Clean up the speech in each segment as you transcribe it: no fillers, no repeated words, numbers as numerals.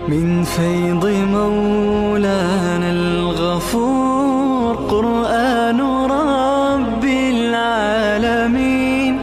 من فيض مولانا الغفور قرآن رب العالمين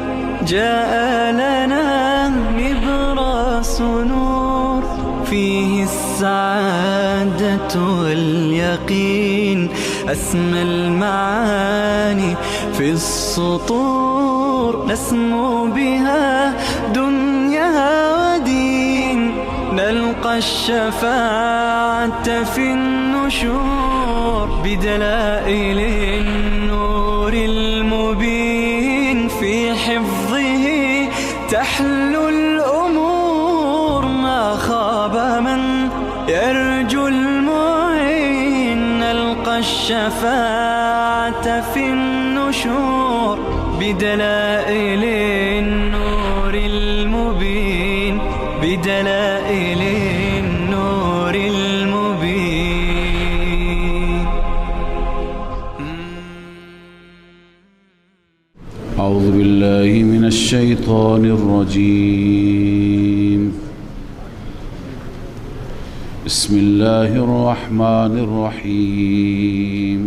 جاء لنا نبراس نور فيه السعادة واليقين أسمى المعاني في السطور نسمو بها دنيا ودين نلقى الشفاعة في النشور بدلائل النور المبين في حفظه تحلو الأمور ما خاب من يرجو المعين نلقى الشفاعة في النشور بدلائل النور المبين بدلائل النور المبين. أعوذ بالله من الشيطان الرجيم. بسم الله الرحمن الرحيم.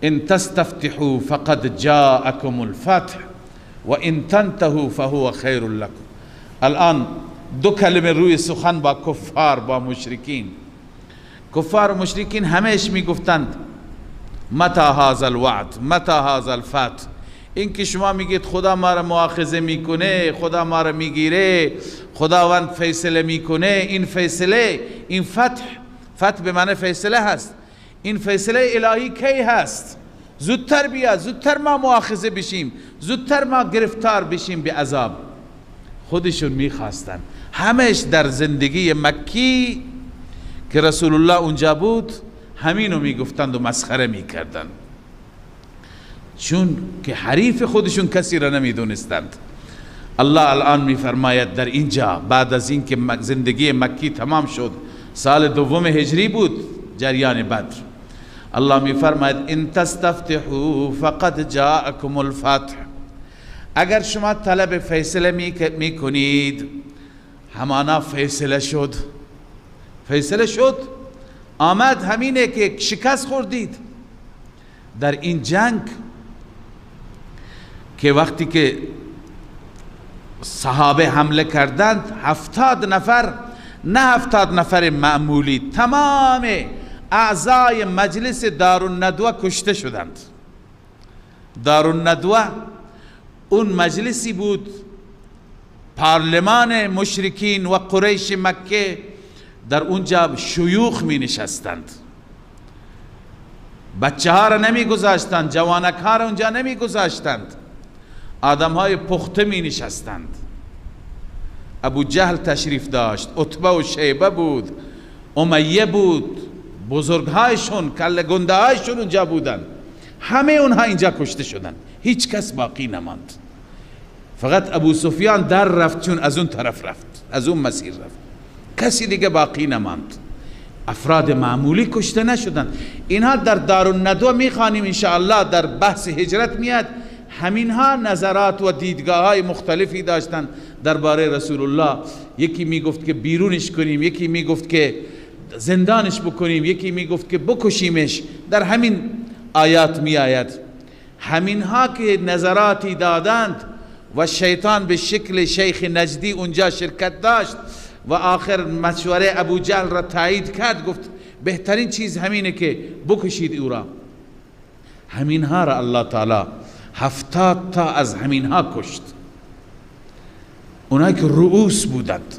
إن تستفتحوا فقد جاءكم الفتح وإن تنتهوا فهو خير لكم. الان دو کلمه روی سخن با کفار با مشرکین. کفار و مشرکین همیشه میگفتند متى هذا الوعد متى هذا الفتح. این که شما میگید خدا ما را مؤاخذه میکنه، خدا ما را میگیره، خداوند فیصله میکنه، این فیصله، این فتح به معنی فیصله هست. این فیصله الهی کی هست؟ زودتر بیاد، زودتر ما مؤاخذه بشیم، زودتر ما گرفتار بشیم به عذاب. خودشون میخواستن. همش در زندگی مکی که رسول الله اونجا بود همینو میگفتند و مسخره میکردند، چون که حریف خودشون کسی را نمیدونستند. الله الان میفرماید در اینجا بعد از این که زندگی مکی تمام شد، سال دوم هجری بود جریان بدر، الله میفرماید ان تستفتحوا فقد جاءكم الفتح. اگر شما طلب فیصله میکنید همانا فیصله شد. فیصله شد آمد، همینه که شکست خوردید در این جنگ که وقتی که صحابه حمله کردند 70 نفر، نه 70 نفر معمولی، تمام اعضای مجلس دارالندوه کشته شدند. دارالندوه اون مجلسی بود، پارلمان مشرکین و قریش مکه، در اونجا شیوخ می نشستند، بچه ها را نمی گذاشتند، جوانک ها را اونجا نمی گذاشتند، آدم های پخته می نشستند. ابو جهل تشریف داشت، عتبه و شیبه بود، امیه بود، بزرگ هایشون، کله گنده هایشون اونجا بودند. همه اونها اینجا کشته شدند، هیچ کس باقی نماند. فقط ابو سفیان در رفت، چون از اون طرف رفت، از اون مسیر رفت، کسی دیگه باقی نماند. افراد معمولی کشته نشدند. اینها در دارالندوه میخوانیم انشاءالله، در بحث هجرت میاد. همینها نظرات و دیدگاه های مختلفی داشتند درباره رسول الله. یکی میگفت که بیرونش کنیم، یکی میگفت که زندانش بکنیم، یکی میگفت که بکشیمش. در همین آیات می آید. همینها که نظراتی دادند و شیطان به شکل شیخ نجدی اونجا شرکت داشت و آخر مشوره ابو جهل را تایید کرد، گفت بهترین چیز همینه که بکشید او را. همینها را الله تعالی 70 تا از همینها کشت. اونایی که رؤوس بودند،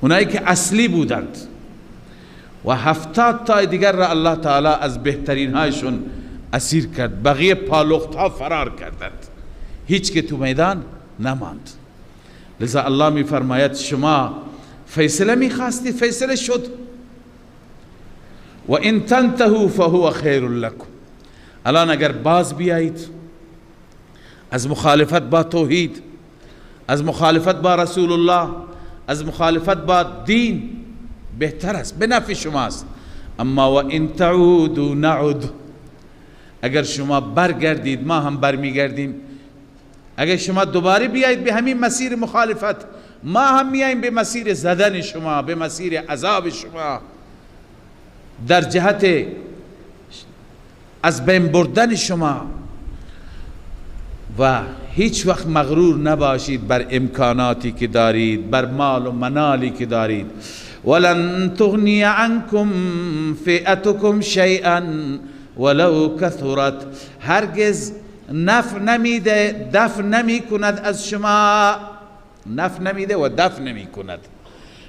اونایی که اصلی بودند، و 70 تا دیگر را الله تعالی از بهترین هایشون اسیر کرد. بقیه پالخت ها فرار کردند، هیچ که تو میدان نماند. لذا الله می فرماید شما فیصله می خواستید، فیصله شد. و ان تنتهوا فهو خیر لكم. الان اگر باز بیایید از مخالفت با توحید، از مخالفت با رسول الله، از مخالفت با دین، بهتر است، به نفع شماست. اما و ان تعودوا نعد. اگر شما برگردید ما هم برمیگردیم. اگر شما دوباره بیایید به همین مسیر مخالفت، ما هم میاییم به مسیر زدن شما، به مسیر عذاب شما، در جهت از بین بردن شما. و هیچ وقت مغرور نباشید بر امکاناتی که دارید، بر مال و منالی که دارید. ولن تغنی عنکم فئتکم شیئا ولو کثرت، هرگز نفع نمیده، دفع نمی کند از شما، نفع نمیده و دفع نمی کند.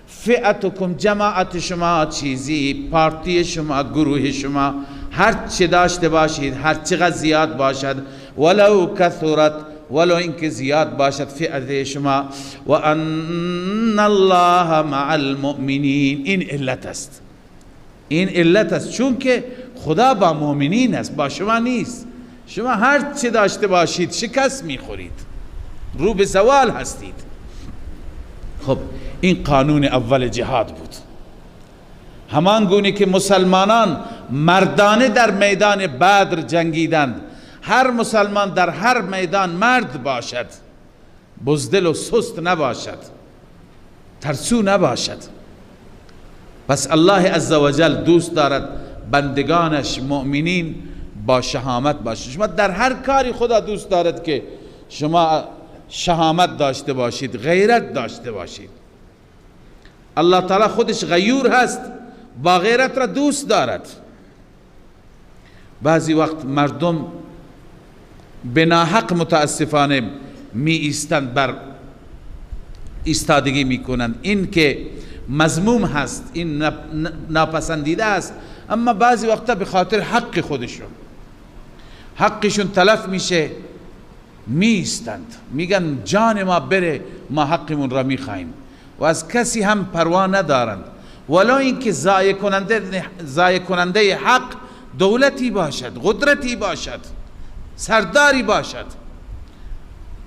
فئتکم جماعت شما، چیزی، پارتی شما، گروه شما، هر چه داشته باشید، هر چقدر زیاد باشد، ولو کثرت، ولو اینکه زیاد باشد فئت شما، و ان الله مع المؤمنین. این علت است، این علت است، چون که خدا با مؤمنین است، با شما نیست. شما هر چه داشته باشید شکست میخورید، رو به زوال هستید. خب این قانون اول جهاد بود. همان گونه که مسلمانان مردانه در میدان بدر جنگیدند، هر مسلمان در هر میدان مرد باشد، بزدل و سست نباشد، ترسو نباشد. پس الله عزوجل دوست دارد بندگانش مؤمنین با شهامت باشید. شما در هر کاری خدا دوست دارد که شما شهامت داشته باشید، غیرت داشته باشید. الله تعالی خودش غیور هست، با غیرت را دوست دارد. بعضی وقت مردم به ناحق متاسفانه می ایستند، بر ایستادگی می کنند. این که مذموم هست، این ناپسندیده است، اما بعضی وقتا به خاطر حق خودشون، حقشون تلف میشه، می ایستند، میگن جان ما بره، ما حقمون را می خواهیم و از کسی هم پروا ندارند، ولو اینکه ضایع کننده حق دولتی باشد، قدرتی باشد، سرداری باشد.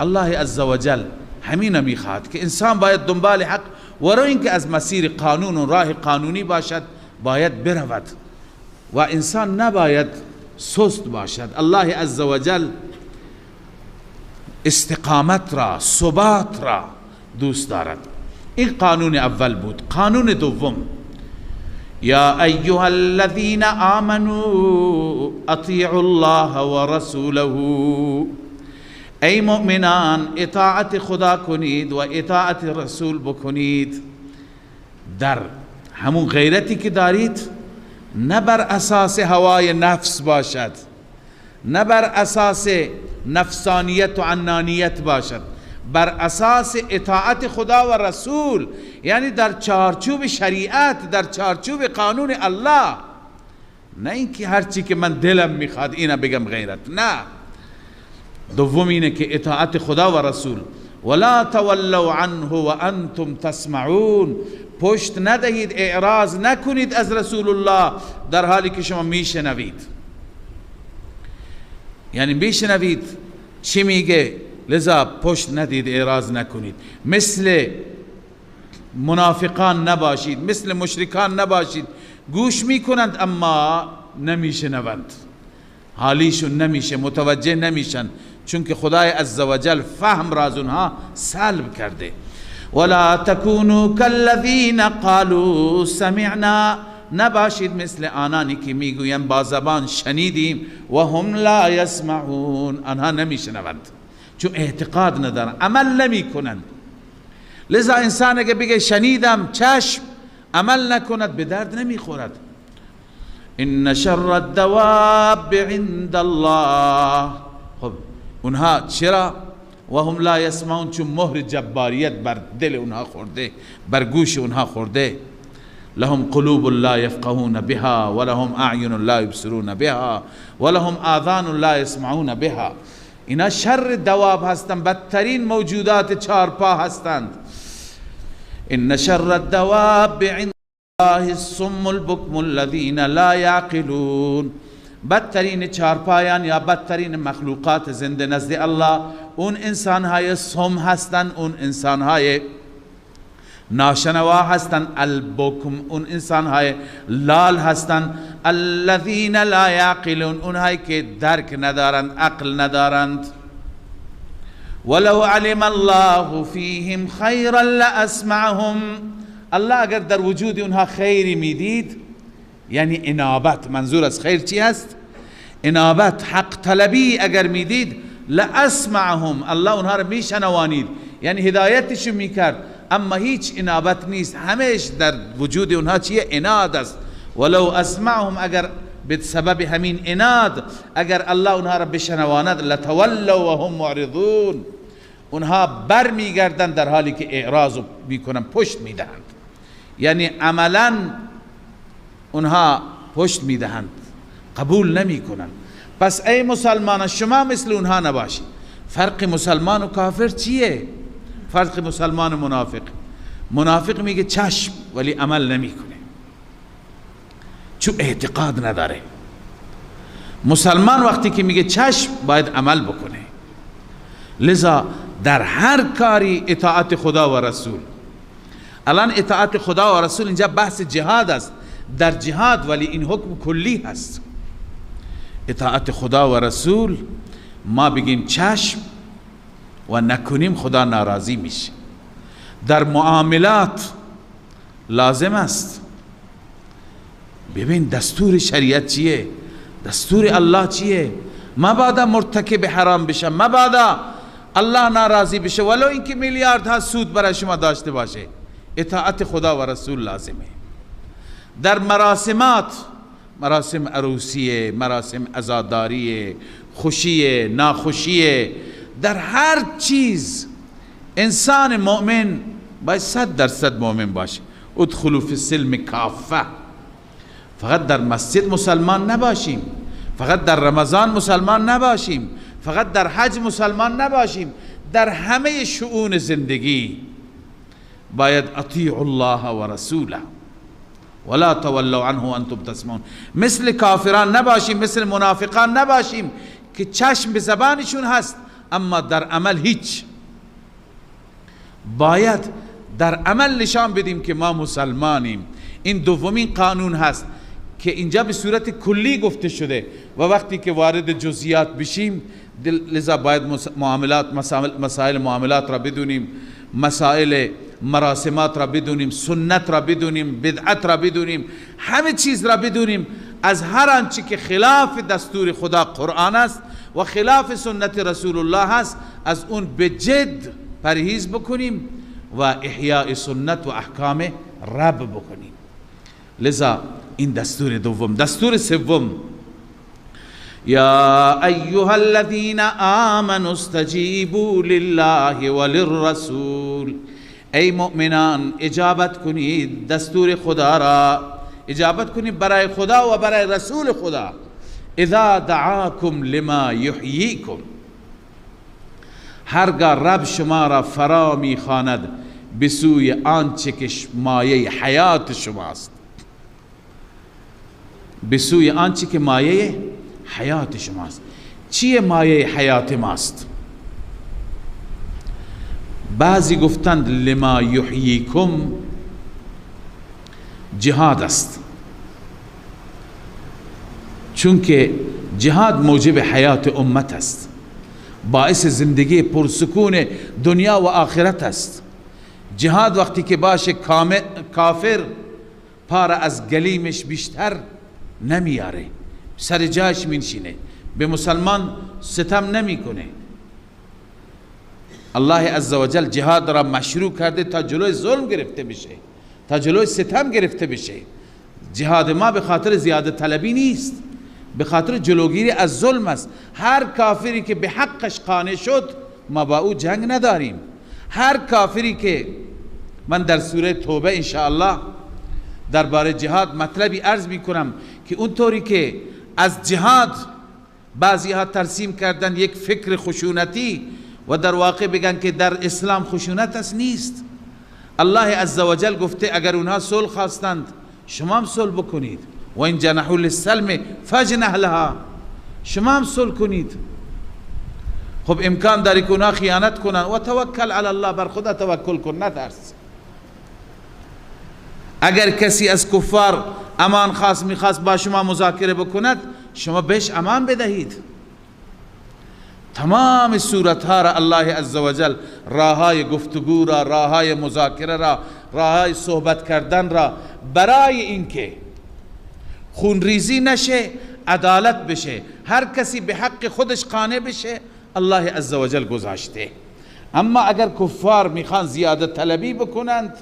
الله عزوجل همین میخواد که انسان باید دنبال حق، ولو اینکه از مسیر قانون و راه قانونی باشد، باید برود و انسان نباید سست باشد. الله عزوجل استقامت را، ثبات را دوست دارد. این قانون اول بود. قانون دوم، یا ایها الذین آمنوا اطیعوا الله و رسوله، ای مؤمنان اطاعت خدا کنید و اطاعت رسول بکنید. در همون غیرتی که دارید نه بر اساس هوای نفس باشد، نه بر اساس نفسانیت و عنانیت باشد، بر اساس اطاعت خدا و رسول، یعنی در چارچوب شریعت، در چارچوب قانون الله. نه اینکه هرچی که من دلم میخواد اینا بگم غیرت، نه. دوم اینه که اطاعت خدا و رسول. ولا تولوا عنه و انتم تسمعون، پشت ندهید، اعراض نکنید از رسول الله در حالی که شما میشنوید. یعنی میشنوید چی میگه، لذا پشت ندید، اعراض نکنید. مثل منافقان نباشید، مثل مشرکان نباشید، گوش میکنند اما نمیشنوند، حالیشون نمیشه، متوجه نمیشن، چون که خدای عزوجل فهم را از اونها سلب کرده. ولا تکونوا کالذین قالوا سمعنا، نباشید مثل آنانی که میگویند با زبان شنیدیم و هم لا یسمعون، آنها نمیشنوند، چون اعتقاد ندارن، عمل نمی کنند. لذا انسان اگه بگه شنیدم، چشم، عمل نکند، به درد نمی خورد. ان شر الدواب عند الله، خب اونها چرا و هم لا یسمعون؟ چون مهر جباریت بر دل اونها خورده، بر گوش اونها خورده. لهم قلوب لا يفقهون بها ولهم اعین لا يبصرون بها ولهم آذان لا يسمعون بها. اینا شر دواب هستند، بدترین موجودات چارپا هستند. ان شر الدواب عند الله الصم البكم الذين لا يعقلون، بدترین چارپایان یا بدترین مخلوقات زنده نزد الله اون انسانهای صم هستند، اون انسانهای ناشنوا هستند. البکم، اون انسانهای لال هستند. الذین لا یعقلون، اونهایی که درک ندارند، عقل ندارند. ولو علم الله فیهم خیرا لاسمعهم. الله اگر در وجود اونها خیری میدید، یعنی انابت، منظور از خیر چی هست؟ انابت، حق طلبی اگر میدید، لاسمعهم، الله اونها رو میشنوانید، یعنی هدایتشون میکرد. اما هیچ انابت نیست، همش در وجود اونها چیه؟ اناد است. ولو اسمعهم، اگر به سبب همین اناد اگر الله اونها را بشنواند، لتولوا وهم معرضون، اونها بر میگردند در حالی که اعراض میکنن، پشت میدهند، یعنی عملا اونها پشت میدهند، قبول نمیکنند. پس ای مسلمان شما مثل اونها نباشید. فرق مسلمان و کافر چیه؟ فرق مسلمان و منافق، منافق میگه چشم ولی عمل نمیکنه چون اعتقاد نداره. مسلمان وقتی که میگه چشم باید عمل بکنه. لذا در هر کاری اطاعت خدا و رسول. الان اطاعت خدا و رسول اینجا بحث جهاد است، در جهاد، ولی این حکم کلی هست. اطاعت خدا و رسول، ما بگیم چشم و نکنیم خدا ناراضی میشه. در معاملات لازم است. ببین دستور شریعت چیه؟ دستور الله چیه؟ مبادا مرتکب حرام بشه، مبادا الله ناراضی بشه، ولو اینکه میلیاردها سود برای شما داشته باشه. اطاعت خدا و رسول لازمه. در مراسمات، مراسم عروسیه، مراسم عزاداریه، خوشیه، ناخوشیه، در هر چیز انسان مؤمن باید 100% مؤمن باشه. ادخلوا فی السلم کافه. فقط در مسجد مسلمان نباشیم، فقط در رمضان مسلمان نباشیم، فقط در حج مسلمان نباشیم، در همه شؤون زندگی باید اطیعوا الله و رسوله ولا تولوا عنه وانتم تسمعون. مثل کافران نباشیم، مثل منافقان نباشیم که چشم به زبانشون هست اما در عمل هیچ. باید در عمل نشان بدیم که ما مسلمانیم. این دومین قانون هست که اینجا به صورت کلی گفته شده و وقتی که وارد جزئیات بشیم لذا باید مسائل معاملات را بدونیم، مسائل مراسمات را بدونیم، سنت را بدونیم، بدعت را بدونیم، همه چیز را بدونیم. از هر آنچه که خلاف دستور خدا قرآن است و خلاف سنت رسول الله است از اون به جد پرهیز بکنیم و احیاء سنت و احکام رب بکنیم. لذا این دستور دوم. دستور سوم، یا ایها الذین آمنوا استجیبوا لله وللرسول. ای مؤمنان اجابت کنید دستور خدا را، اجابت کنید برای خدا و برای رسول خدا. اذا دعاکم لما یحییکم، هرگاه رب شما را فرا میخواند به سوی آنچه که مایه حیات شماست، به سوی آنچه که مایه حیات شماست. چیه مایه حیات ماست؟ بعضی گفتند لما یحییکم جهاد است، چون که جهاد موجب حیات امت است، باعث زندگی پرسکون دنیا و آخرت است. جهاد وقتی که باشه کافر پار از گلیمش بیشتر نمیاره، سر جاش مینشینه، به مسلمان ستم نمیکنه. الله عزوجل جهاد را مشروع کرده تا جلوی ظلم گرفته بشه، تا جلوی ستم گرفته بشه. جهاد ما به خاطر زیاده طلبی نیست، به خاطر جلوگیری از ظلم است. هر کافری که به حقش قانع شد ما با او جنگ نداریم. هر کافری که من در سوره توبه انشاءالله درباره جهاد مطلبی عرض میکنم که اونطوری که از جهاد بعضی ها ترسیم کردن یک فکر خشونتی و در واقع بگن که در اسلام خشونت است، نیست. الله عزوجل گفته اگر اونها صلح خواستند شما هم صلح بکنید، و این جنحوا للسلم فاجنح لها، شما هم صلح کنید. خب امکان داری که اونها خیانت کنن و توکل علی الله، بر خدا توکل کن، نترس. اگر کسی از کفار امان میخواست با شما مذاکره بکند شما بهش امان بدهید. تمام صورت ها را الله عزوجل، راهای گفتگو را، راهای مذاکره را، راهای صحبت کردن را، برای اینکه خونریزی نشه، عدالت بشه، هر کسی به حق خودش قانع بشه، الله عزوجل گذاشته. اما اگر کفار میخوان زیاده طلبی بکنند،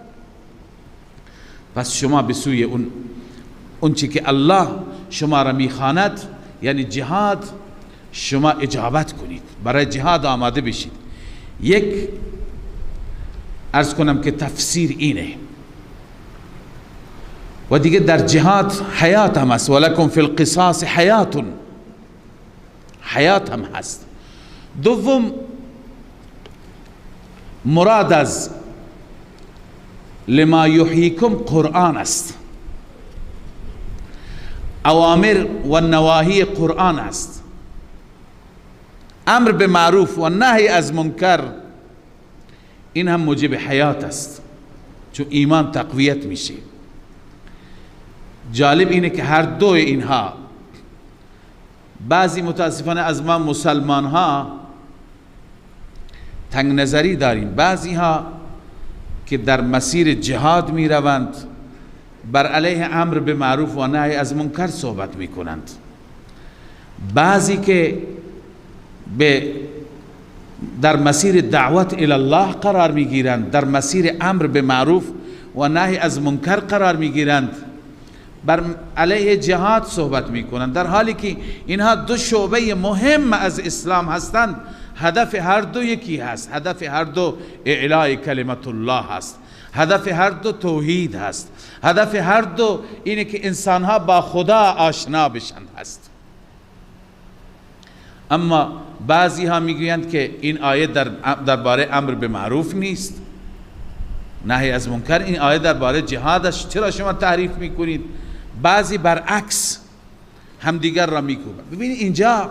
پس شما به سوی اون چی که الله شما را میخواند، یعنی جهاد، شما اجابت کنید، برای جهاد آماده بشید. یک عرض کنم که تفسیر اینه، و دیگه در جهاد حیات هم هست، ولکم فی القصاص حیات، حیات هم هست. دوم، مراد از لما یحییکم قرآن است، اوامر و نواهی قرآن است. امر به معروف و نهی از منکر، این هم موجب حیات است، چون ایمان تقویت میشه. جالب اینه که هر دو اینها، بعضی متاسفانه از ما مسلمان ها تنگ نظری داریم، بعضی ها که در مسیر جهاد می روند بر علیه امر به معروف و نهی از منکر صحبت می کنند، بعضی که در مسیر دعوت الی الله قرار می گیرند، در مسیر امر به معروف و نهی از منکر قرار می گیرند، بر علیه جهاد صحبت می کنند، در حالی که اینها دو شعبه مهم از اسلام هستند. هدف هر دو یکی هست، هدف هر دو اعلاء کلمت الله هست، هدف هر دو توحید هست، هدف هر دو اینه که انسانها با خدا آشنا بشن هست. اما بعضی ها میگویند که این آیه درباره امر به معروف نیست، نهی از منکر، این آیه درباره جهادش، چرا شما تحریف میکنید؟ بعضی برعکس همدیگر را میکوبند. ببینید اینجا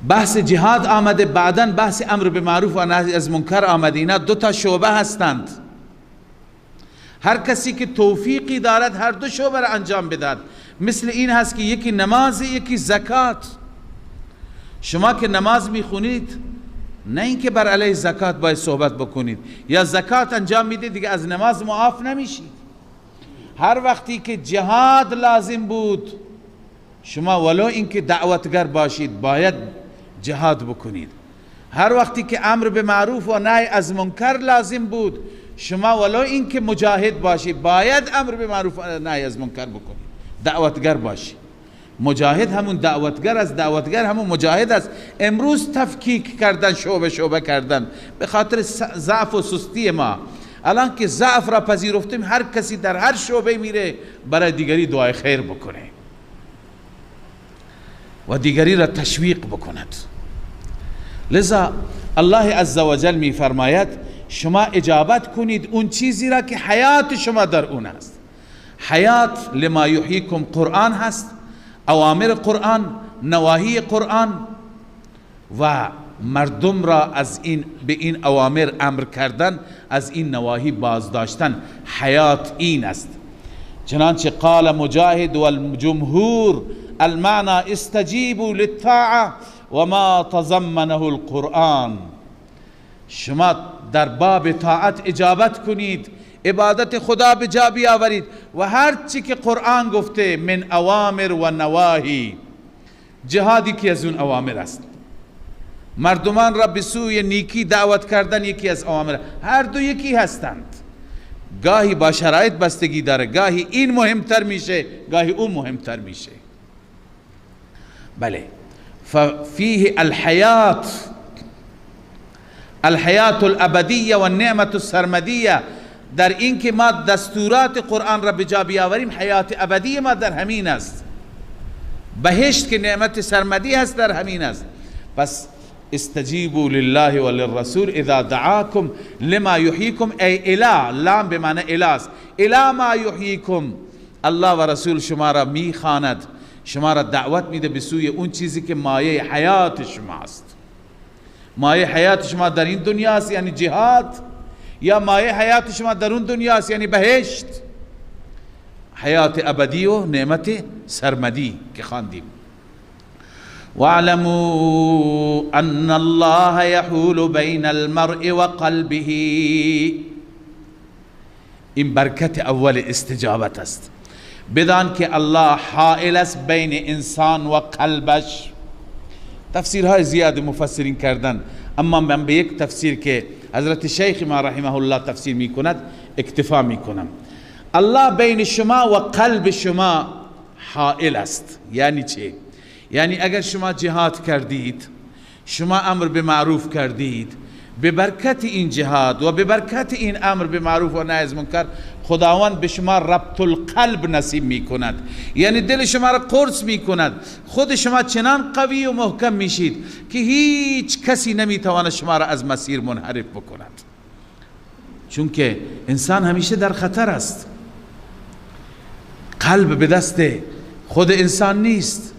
بحث جهاد آمده، بعداً بحث امر به معروف و نهی از منکر آمده. اینا دو تا شعبه هستند، هر کسی که توفیقی دارد هر دو شعبه را انجام بدهد. مثل این هست که یکی نماز، یکی زکات. شما که نماز میخونید، نه اینکه بر علیه زکات باید صحبت بکنید، یا زکات انجام میدید دیگه از نماز معاف نمیشید. هر وقتی که جهاد لازم بود، شما ولو اینکه دعوتگر باشید باید جهاد بکنید. هر وقتی که امر به معروف و نهی از منکر لازم بود، شما ولو اینکه مجاهد باشید باید امر به معروف و نهی از منکر بکنید، دعوتگر باشید. مجاهد همون دعوتگر است، دعوتگر همون مجاهد است. امروز تفکیک کردن، شعبه شعبه کردن به خاطر ضعف و سستی ما. الان که ضعف را پذیرفتیم، هر کسی در هر شعبه میره برای دیگری دعای خیر بکنه و دیگری را تشویق بکند. لذا الله عزوجل می فرماید شما اجابت کنید اون چیزی را که حیات شما در اون است. حیات لما یحییکم قرآن هست، اوامر قرآن، نواهی قرآن، و مردم را از این به این اوامر امر کردن، از این نواهی بازداشتن. حیات این است. چنانچه قال مجاهد والجمهور المعنى استجیبوا للطاعه وما تضمنه القرآن. شما در باب طاعت اجابت کنید، عبادت خدا به جا بیاورید و هر چی که قرآن گفته من اوامر و نواهی. جهادی که از اون اوامر است، مردمان را به سوی نیکی دعوت کردن یکی از اوامر، هر دو یکی هستند. گاهی با شرایط بستگی داره، گاهی این مهمتر میشه، گاهی اون مهمتر میشه. بله، ففیه الحیات، الحیات الابدیه و نعمت السرمدیه. در این که ما دستورات قرآن را به جا بیاوریم، حیات ابدی ما در همین است. بهشت که نعمت سرمدی است در همین است. پس استجیبوا لله و للرسول اذا دعاکم لما یحییکم، ای الی، لام به معنی الی است، الی ما یحییکم. الله و رسول شما را میخواند، شما را دعوت میده به سوی اون چیزی که مایه حیات شماست. مایه حیات شما در این دنیا است یعنی جهاد، یا مایه حیات شما در اون دنیا است یعنی بهشت، حیات ابدی و نعمت سرمدی که خواندیم. واعلموا ان الله يحول بين المرء و قلبه. این برکت اول استجابت است. بدان که الله حائل است بین انسان و قلبش. تفسیرهای زیاد مفسرین کردن، اما من به یک تفسیر که حضرت شیخ ما رحمه الله تفسیر می کند اکتفا می کنم. الله بین شما و قلب شما حائل است. یعنی چه؟ یعنی اگر شما جهاد کردید، شما امر به معروف کردید، به برکت این جهاد و به برکت این امر به معروف و نهی از منکر خداوند به شما ربط القلب نصیب می کند. یعنی دل شما را قرص می کند، خود شما چنان قوی و محکم میشید که هیچ کسی نمی تواند شما را از مسیر منحرف بکند. چون که انسان همیشه در خطر است. قلب به دست خود انسان نیست.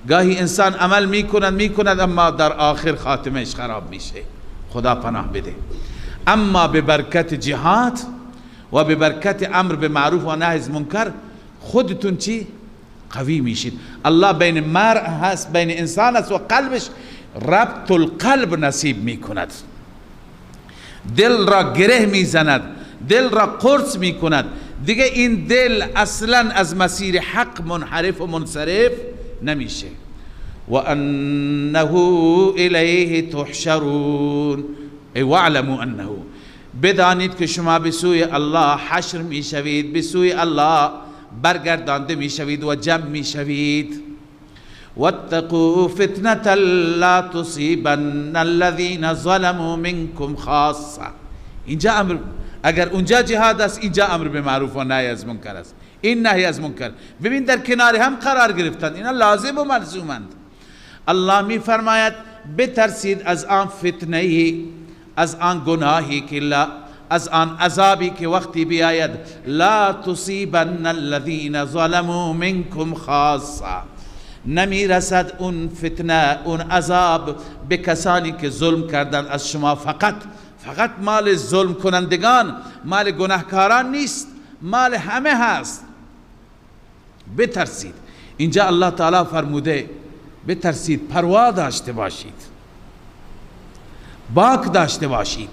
گاهی انسان عمل میکند اما در آخر خاتمش خراب میشه. خدا پناه بده. اما به برکت جهاد و به برکت امر به معروف و نهی از منکر خودتون چی؟ قوی میشید. الله بین مرء هست، بین انسان است و قلبش ربط القلب نصیب میکند. دل را گره میزند، دل را قرص میکند. دیگه این دل اصلا از مسیر حق منحرف و منصرف نمیشه. و انه الیه تحشرون. ای واعلموا انه، بدانید که شما به سوی الله حشر میشوید، به سوی الله برگردانده میشوید و جمع میشوید. واتقوا فتنة لا تصيبن الذين ظلموا منكم خاصة. اینجا امر، اگر اونجا جهاد است اینجا امر به معروف و نهی از منکر است. این نهی از منکر ببین در کنار هم قرار گرفتند، اینا لازم و ملزومند. الله می فرماید بترسید از آن فتنه، از آن گناهی که از آن عذابی که وقتی بیاید لا تصيبن الذين ظلموا منكم خاصة، نمی رسد اون فتنه، اون عذاب به کسانی که ظلم کردند از شما. فقط مال ظلم کنندگان، مال گناهکاران نیست، مال همه هست. بترسید. اینجا الله تعالی فرموده بترسید، پروا داشته باشید، باک داشته باشید،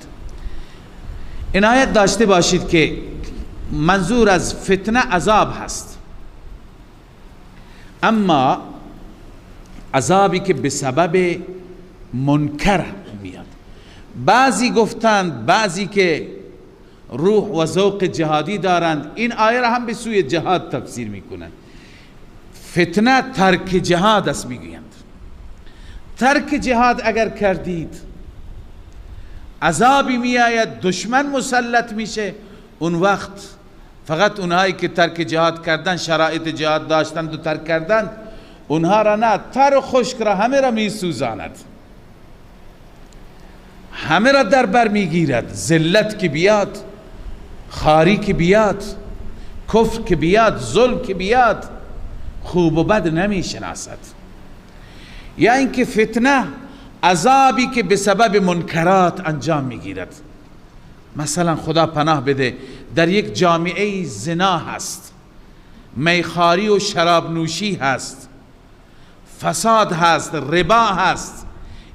عنایت داشته باشید که منظور از فتنه عذاب هست، اما عذابی که به سبب منکر میاد. بعضی گفتند، بعضی که روح و ذوق جهادی دارند این آیه را هم به سوی جهاد تفسیر میکنند. فتنه ترک جهاد است میگویند. ترک جهاد اگر کردید عذابی میآید، دشمن مسلط میشه، اون وقت فقط اونهایی که ترک جهاد کردن، شرایط جهاد داشتند و ترک کردند، اونها را نه، تر و خشک را همه را میسوزاند، همه را در بر میگیرد. ذلت که بیاد، خاری که بیاد، کفر که بیاد، ظلم که بیاد، خوب و بد نمیشناسد. یا اینکه فتنه عذابی که به سبب منکرات انجام میگیرد. مثلا خدا پناه بده در یک جامعه زنا هست، میخواری و شراب نوشی هست، فساد هست، ربا هست.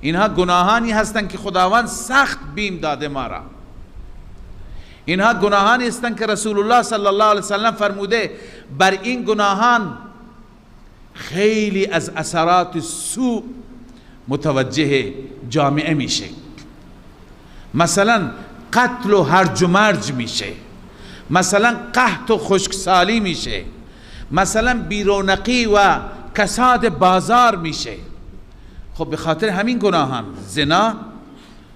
اینها گناهانی هستند که خداوند سخت بیم داده ما را. اینها گناهانی هستند که رسول الله صلی الله علیه وسلم فرموده بر این گناهان خیلی از اثرات سوء متوجه جامعه میشه. مثلا قتل و هرج و مرج میشه، مثلا قحط و خشکسالی میشه، مثلا بیرونقی و کساد بازار میشه. خب به خاطر همین گناهان، زنا،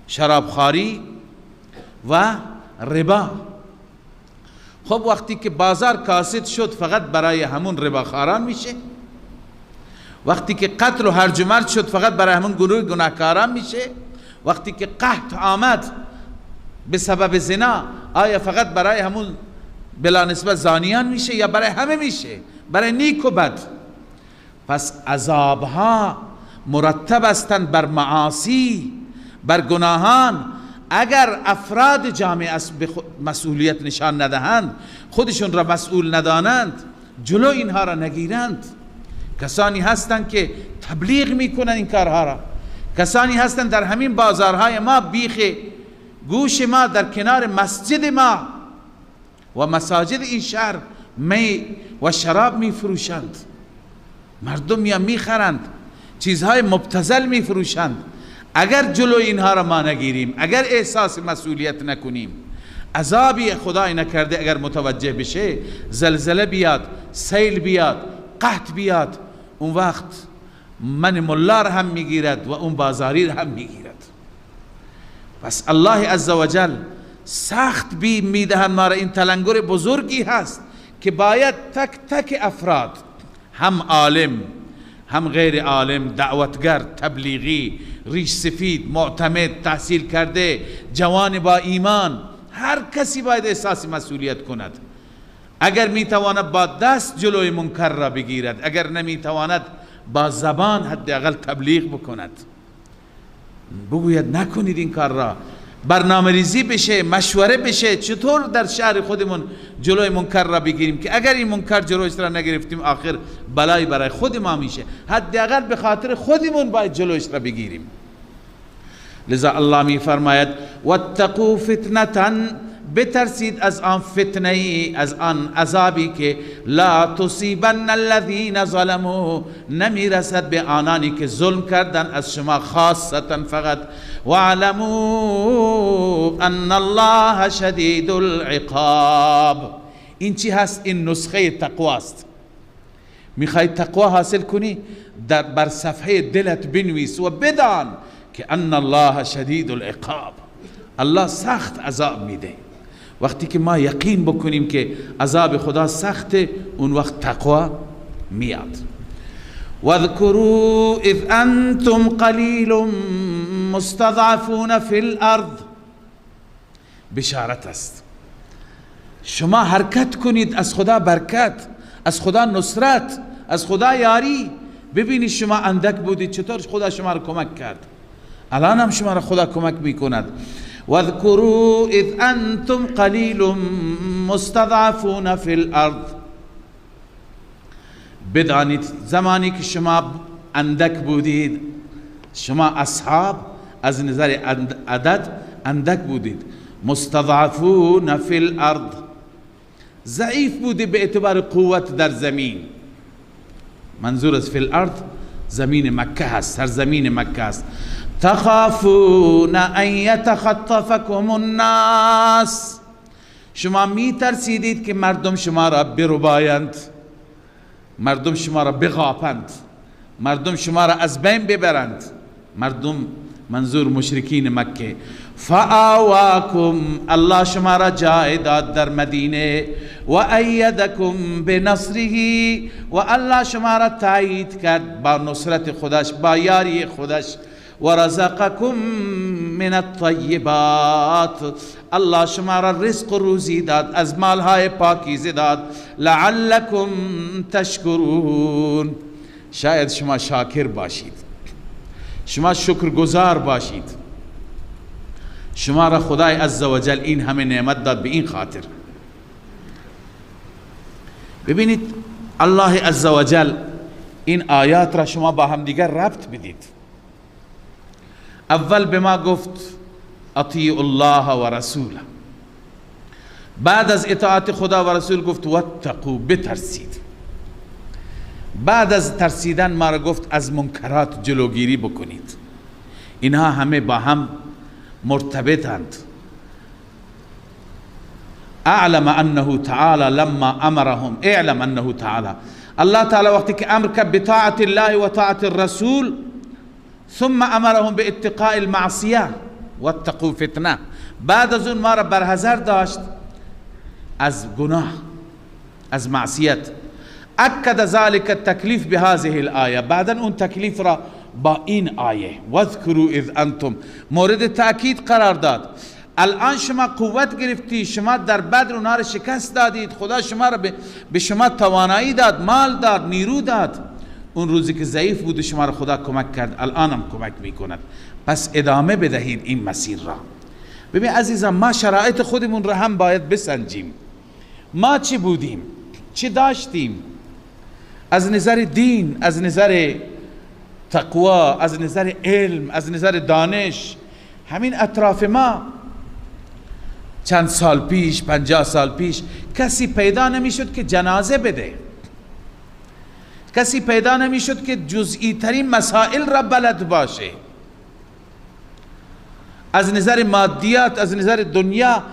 شرابخواری و ربا. خب وقتی که بازار کاسد شد فقط برای همون رباخواران میشه، وقتی که قتل و هرج و مرج شد فقط برای همون گروه گناهکاران میشه، وقتی که قحط آمد به سبب زنا آیا فقط برای همون بلا نسبت زانیان میشه یا برای همه میشه، برای نیک و بد؟ پس عذابها مرتب هستند بر معاصی، بر گناهان. اگر افراد جامعه مسئولیت نشان ندهند، خودشون را مسئول ندانند، جلو اینها را نگیرند، کسانی هستند که تبلیغ میکنن این کارها را. کسانی هستند در همین بازارهای ما، بیخ گوش ما، در کنار مسجد ما و مساجد این شهر می و شراب می فروشند. مردم یا می خرند، چیزهای مبتذل می فروشند. اگر جلو اینها را ما نگیریم، اگر احساس مسئولیت نکنیم، عذابی خدای نکرده اگر متوجه بشه، زلزله بیاد، سیل بیاد، قحط بیاد، اون وقت من ملا را هم میگیرد و اون بازاری را هم میگیرد. پس الله عزوجل سخت بی میدهن ما را. این تلنگر بزرگی هست که باید تک تک افراد، هم عالم هم غیر عالم، دعوتگر، تبلیغی، ریش سفید، معتمد، تحصیل کرده، جوان با ایمان، هر کسی باید احساس مسئولیت کند. اگر میتواند با دست جلوی منکر را بگیرد، اگر نمیتواند با زبان حداقل تبلیغ بکند، بگوید نکنید این کار را، برنامه ریزی بشه، مشوره بشه چطور در شهر خودمون جلوی منکر را بگیریم که اگر این منکر جلویش را نگرفتیم آخر بلایی برای خود ما میشه. حداقل به خاطر خودمون باید جلویش را بگیریم. لذا الله می فرماید واتقوا فتنة، بترسید از آن فتنه ای، از آن عذابی که لا تصیبن الذین ظلموا، نمیرسد به آنانی که ظلم کردن از شما خاصتا فقط. واعلموا ان الله شدید العقاب. این چی هست؟ این نسخه تقوا است. میخوای تقوا حاصل کنی، بر صفحه دلت بنویس و بدان که ان الله شدید العقاب، الله سخت عذاب میده. وقتی که ما یقین بکنیم که عذاب خدا سخته، اون وقت تقوا میاد. واذکروا اذ انتم قلیل مستضعفون فی الارض، بشارت است. شما حرکت کنید از خدا برکت، از خدا نصرت، از خدا یاری. ببینید شما اندک بودید، چطور خدا شما را کمک کرد. الان هم شما را خدا کمک میکند. واذکروا اذ انتم قلیل مستضعفون فی الارض، بدانید زمانی که شما اندک بودید، شما اصحاب از نظر عدد اندک بودید. مستضعفون فی الارض، ضعیف بودید به اعتبار قوت در زمین. منظور از فی الارض زمین مکه هست، سرزمین مکه هست. تخافون ان یتخطفکم الناس، شما می ترسیدید که مردم شما را بربایند، مردم شما را بغاپند، مردم شما را از بین ببرند. مردم منظور مشرکین مکه. فآواکم، الله شما را جای داد در مدینه. و ایدکم بنصره، و الله شما را تایید کرد با نصرت خودش، با یاری خودش. و رزقکم من الطیبات، الله شما را رزق و روزی داد، از مالهای پاکیزه داد. لعلکم تشکرون، شاید شما شاکر باشید، شما شکرگزار باشید. شما را خدای عزوجل این همه نعمت داد به این خاطر. ببینید الله عزوجل این آیات را شما با هم دیگر ربط بدید. اول به ما گفت اطیعوا الله و رسوله، بعد از اطاعت خدا و رسول گفت واتقوا، بترسید. بعد از ترسیدن ما را گفت از منکرات جلوگیری بکنید. اینها همه با هم مرتبطند. اعلم انه تعالی لما امرهم، اعلم انه تعالی، الله تعالی وقتی که امر کرد بطاعت الله و طاعت الرسول، ثم امرهم باتقاء المعصیه واتقوا فتنه، بعد از اون ما را برحذر داشت از گناه، از معصیت. اکد ذلك التکلیف بهذه الايه، بعدا اون تکلیف را با این آیه واذکروا اذ انتم مورد تأکید قرار داد. الان شما قوت گرفتی، شما در بدر اونها را شکست دادید، خدا شما را به شما توانایی داد، مال داد، نیرو داد. اون روزی که ضعیف بود شما را خدا کمک کرد، الان هم کمک میکند. پس ادامه بدهید این مسیر را. ببین عزیزم، ما شرایط خودمون را هم باید بسنجیم. ما چی بودیم، چی داشتیم، از نظر دین، از نظر تقوا، از نظر علم، از نظر دانش. همین اطراف ما چند سال پیش، 50 سال پیش، کسی پیدا نمیشد که جنازه بده، کسی پیدا نمیشد که جزئی ترین مسائل را بلد باشه. از نظر مادیات، از نظر دنیا،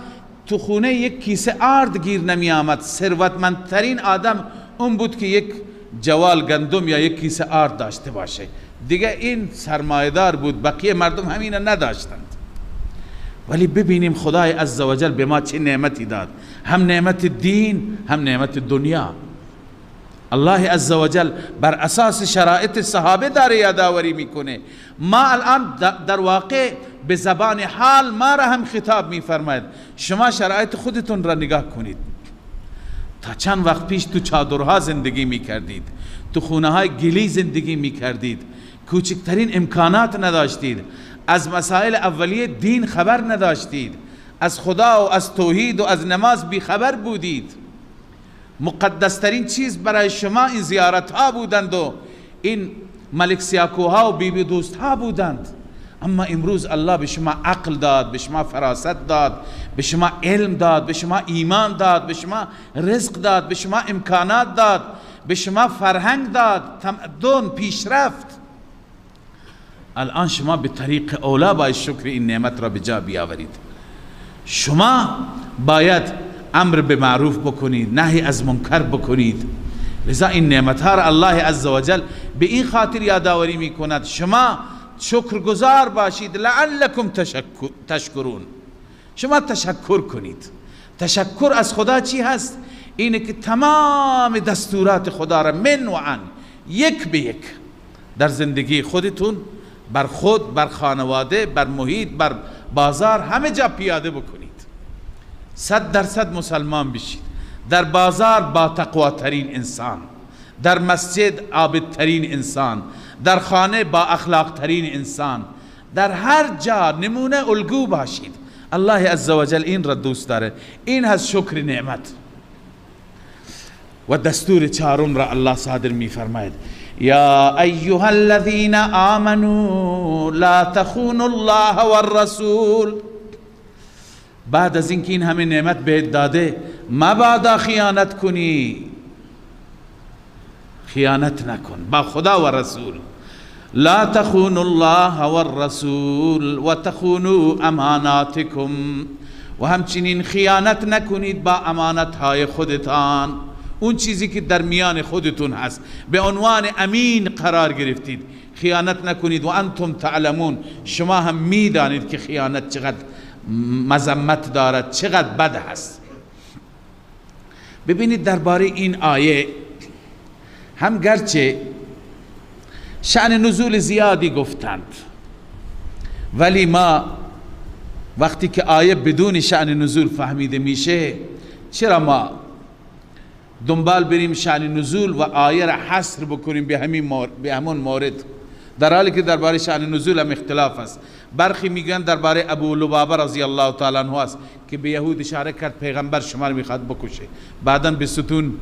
تو خونه یک کیسه آرد گیر نمی آمد. ثروتمندترین آدم اون بود که یک جوال گندم یا یک کیسه آرد داشته باشه. دیگه این سرمایه‌دار بود، بقیه مردم همین نداشتند. ولی ببینیم خدای عزوجل به ما چه نعمتی داد، هم نعمت دین، هم نعمت دنیا. الله عزوجل بر اساس شرایط صحابه داره یادآوری میکنه. ما الان در واقع به زبان حال ما را هم خطاب میفرماید. شما شرایط خودتون را نگاه کنید. تا چند وقت پیش تو چادرها زندگی میکردید، تو خونه های گلی زندگی میکردید، کوچکترین امکانات نداشتید، از مسائل اولیه دین خبر نداشتید، از خدا و از توحید و از نماز بی خبر بودید. مقدسترین چیز برای شما این زیارت ها بودند و این ملک سیاکوها و بیبی دوست ها بودند. اما امروز الله به شما عقل داد، به شما فراست داد، به شما علم داد، به شما ایمان داد، به شما رزق داد، به شما امکانات داد، به شما فرهنگ داد، تمدن، پیشرفت. الان شما به طریق اولا باید شکر این نعمت را به جا بیاورید. شما باید امر به معروف بکنید، نهی از منکر بکنید. لذا این نعمت ها را الله عزوجل به این خاطر یادآوری می کند شما شکرگزار باشید. لعلکم تشکرون، شما تشکر کنید. تشکر از خدا چی هست؟ اینه که تمام دستورات خدا را من و عن، یک به یک در زندگی خودتون، بر خود، بر خانواده، بر محیط، بر بازار، همه جا پیاده بکنید. 100% مسلمان بشید. در بازار با تقواترین انسان، در مسجد عابدترین انسان، در خانه با اخلاقترین انسان، در هر جا نمونه الگو باشید. الله عزوجل این را دوست داره. این هست شکر نعمت. و دستور چهارم را الله صادر می فرماید: یا ایها الذین آمنوا لا تخونوا الله والرسول. بعد از اینکه این همه نعمت بهت داده، مبادا خیانت کنی. خیانت نکن با خدا و رسول. لا تخونوا الله والرسول و تخونوا اماناتکم. و همچنین خیانت نکنید با امانت های خودتان، اون چیزی که در میان خودتون هست، به عنوان امین قرار گرفتید. خیانت نکنید و انتم تعلمون، شما هم میدانید که خیانت چقدر مذمت دارد، چقدر بد هست. ببینید درباره این آیه هم گرچه شأن نزول زیادی گفتند، ولی ما وقتی که آیه بدون شأن نزول فهمیده میشه، چرا ما دنبال بریم شأن نزول و آیه را حصر بکنیم به همون مورد، در حالی که درباره شأن نزول هم اختلاف است. برخی میگن درباره ابو لبابه رضی الله تعالی عنه است که به یهود اشاره کرد پیغمبر شما رو میخواد بکشه، بعداً به ستون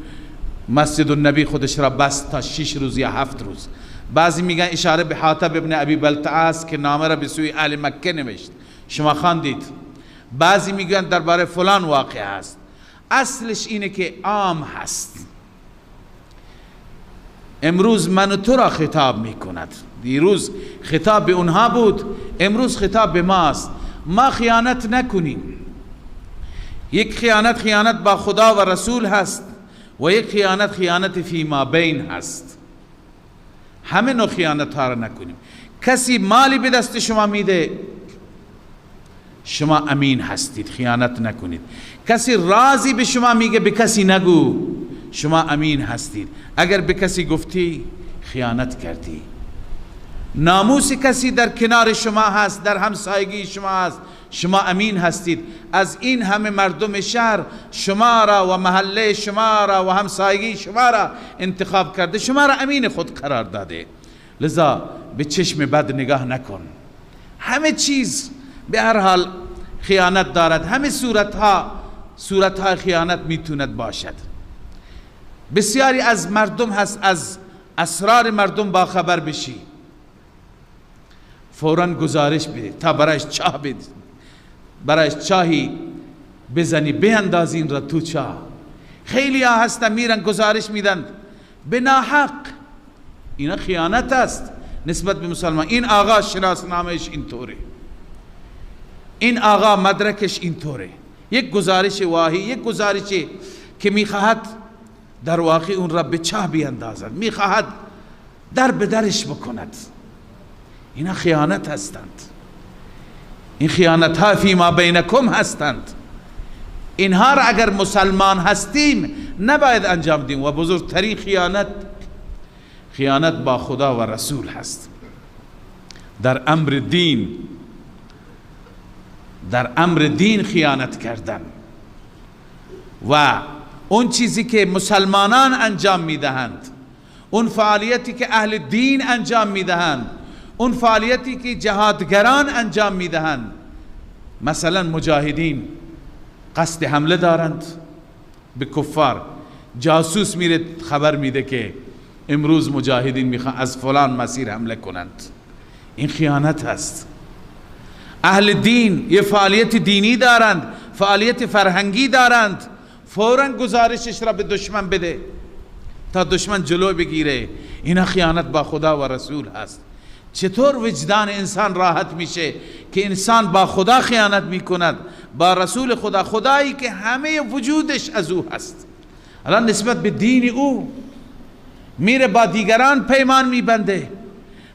مسجد النبی خودش را بست تا 6 روز یا 7 روز. بعضی میگن اشاره به حاتب ابن ابی بلتعه است که نامه را به سوی اهل مکه نوشت، شما خواندید. بعضی میگن درباره فلان واقعه است. اصلش اینه که عام هست. امروز من و تو را خطاب میکند. دیروز خطاب به اونها بود، امروز خطاب به ماست. ما خیانت نکنیم. یک خیانت با خدا و رسول هست و یک خیانت فی ما بین هست. همه نوع خیانت ها را نکنیم. کسی مالی به دست شما میده، شما امین هستید، خیانت نکنید. کسی رازی به شما میگه به کسی نگو، شما امین هستید. اگر به کسی گفتی خیانت کردی. ناموس کسی در کنار شما هست، در همسایگی شما هست، شما امین هستید. از این همه مردم شهر شما را و محله شما را و همسایگی شما را انتخاب کرده، شما را امین خود قرار داده. لذا به چشم بد نگاه نکن. همه چیز به هر حال خیانت دارد. همه صورتها خیانت میتوند باشد. بسیاری از مردم هست از اسرار مردم با خبر بشی، فوراً گزارش بده تا برایش چاه بده، برایش چاهی بزنی بیندازین را تو چاه. خیلی ها هستن میرن گزارش میدن به ناحق، اینا خیانت است نسبت به مسلمان. این آقا شناسنامهش اینطوره، این آقا مدرکش اینطوره، یک گزارش واهی، یک گزارشی که میخواهد در واقع اون را به چاه بیندازد، میخواهد در به درش بکند. اینا خیانت هستند، این خیانت ها فیما بینکم هستند. اینها را اگر مسلمان هستیم نباید انجام دیم. و بزرگترین خیانت با خدا و رسول هست. در امر دین خیانت کردن و اون چیزی که مسلمانان انجام میدهند، اون فعالیتی که اهل دین انجام میدهند، اون فعالیتی که جهادگران انجام میدهند. مثلا مجاهدین قصد حمله دارند به کفار، جاسوس میره خبر میده که امروز مجاهدین میخوان از فلان مسیر حمله کنند، این خیانت هست. اهل دین یه فعالیت دینی دارند، فعالیت فرهنگی دارند، فوراً گزارشش را به دشمن بده تا دشمن جلو بگیره. اینا خیانت با خدا و رسول هست. چطور وجدان انسان راحت میشه که انسان با خدا خیانت میکند، با رسول خدا، خدایی که همه وجودش از او هست. الان نسبت به دین او میره با دیگران پیمان میبنده،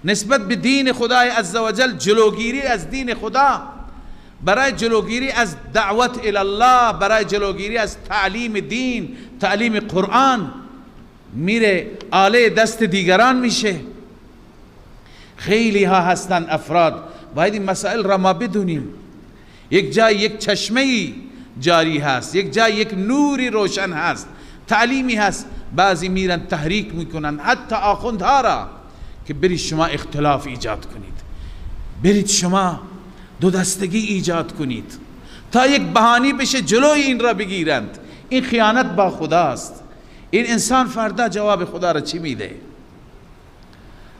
نسبت به دین خدای عزوجل جلوگیری از دین خدا، برای جلوگیری از دعوت الله، برای جلوگیری از تعلیم دین، تعلیم قرآن، میره آله دست دیگران میشه. خیلی ها هستن افراد، باید این مسائل را ما بدونیم. یک جای یک چشمه‌ای جاری هست، یک جای یک نوری روشن هست، تعلیمی هست، بعضی میرن تحریک میکنن حتی آخوندها را که برید شما اختلاف ایجاد کنید، برید شما دو دستگی ایجاد کنید تا یک بهانه بشه جلوی این را بگیرند. این خیانت با خداست. این انسان فردا جواب خدا را چی میده؟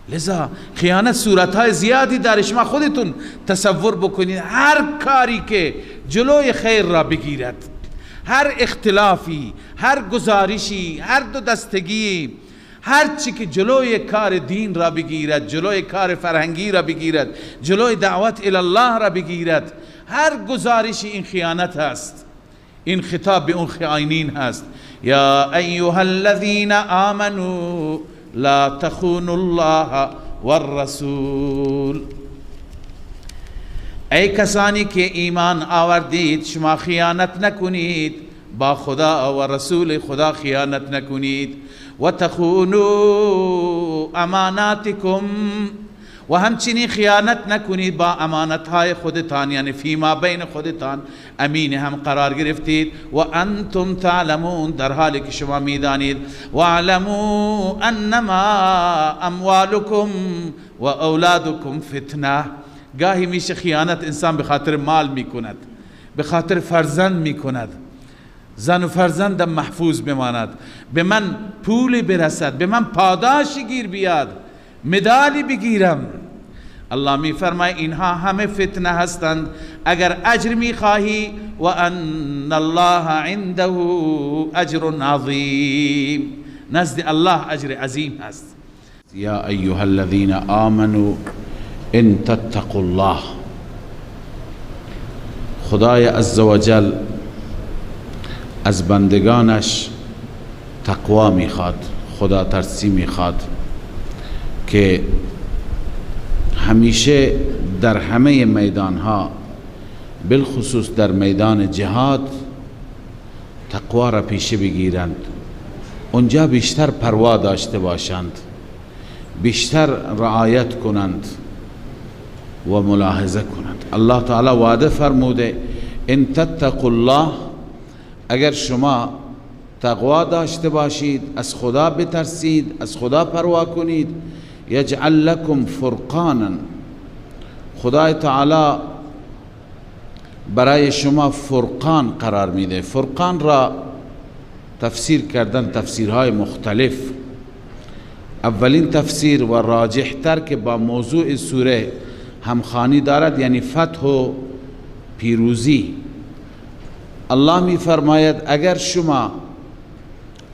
لذا خیانت صورتهای زیادی داره. شما خودتون تصور بکنید، هر کاری که جلوی خیر را بگیرد، هر اختلافی، هر گزارشی، هر دو دستگی، هر چی که جلوی کار دین را بگیرد، جلوی کار فرهنگی را بگیرد، جلوی دعوت الله را بگیرد، هر گزارشی این خیانت هست. این خطاب به اون خائنین هست. یا ایها الذین آمنوا لا تخونوا الله والرسول. ای کسانی که ایمان آوردید شما خیانت نکنید، با خدا و رسول خدا خیانت نکنید. و تخونوا اماناتکم، و همچنین خیانت نکنید با امانتهای خودتان، یعنی فیما بین خودتان امین هم قرار گرفتید. و انتم تعلمون، در حالی که شما میدانید. و علموا انما اموالکم و اولادکم فتنه. گاهی میشه خیانت انسان به خاطر مال میکند، به خاطر فرزند میکند، زن و فرزندم محفوظ بماند، به من پول برسد، به من پاداشی گیر بیاد، مدالی بگیرم. الله می فرماید اینها همه فتنه هستند. اگر اجر می خواهی، و ان الله عنده اجر عظیم، نزد الله اجر عظیم هست. یا ایها الذین آمنوا ان تتقوا الله. خدای عزوجل از بندگانش تقوا میخواد، خدا ترسی میخواد که همیشه در همه میدانها، بالخصوص در میدان جهاد، تقوا را پیشه بگیرند. اونجا بیشتر پروا داشته باشند، بیشتر رعایت کنند و ملاحظه کنند. الله تعالی وعده فرموده ان تتقوا الله، اگر شما تقوا داشته باشید، از خدا بترسید، از خدا پروا کنید، یجعل لکم فرقانا، خدای تعالی برای شما فرقان قرار میده. فرقان را تفسیر کردن تفسیرهای مختلف. اولین تفسیر و راجح تر که با موضوع سوره همخوانی دارد، یعنی فتح و پیروزی. الله می فرماید اگر شما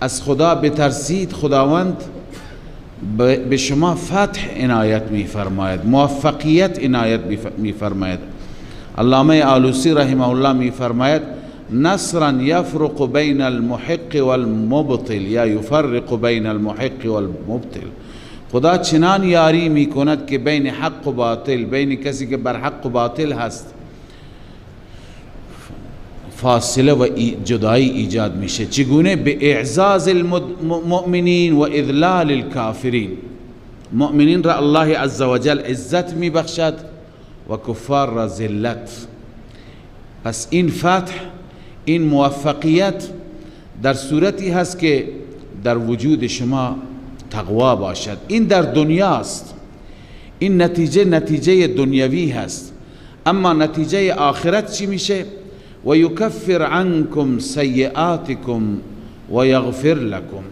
از خدا بترسید خداوند به شما فتح عنایت می فرماید، موفقیت عنایت می فرماید. علامه آلوسی رحمه الله می فرماید نصرا یفرق بین المحق والمبطل یا یفرق بین المحق والمبطل. خدا چنان یاری می کند که بین حق و باطل، بین کسی که بر حق و باطل هست فاصله و جدایی ایجاد میشه. چگونه؟ به اعزاز المؤمنین و اذلال الکافرین. مؤمنین را الله عزوجل عزت می بخشد و کفار را ذلت. پس این فتح، این موفقیت در صورتی هست که در وجود شما تقوا باشد. این در دنیاست، این نتیجه دنیوی هست. اما نتیجه آخرت چی میشه؟ و یکفر عنکم سیئاتکم و یغفر لکم.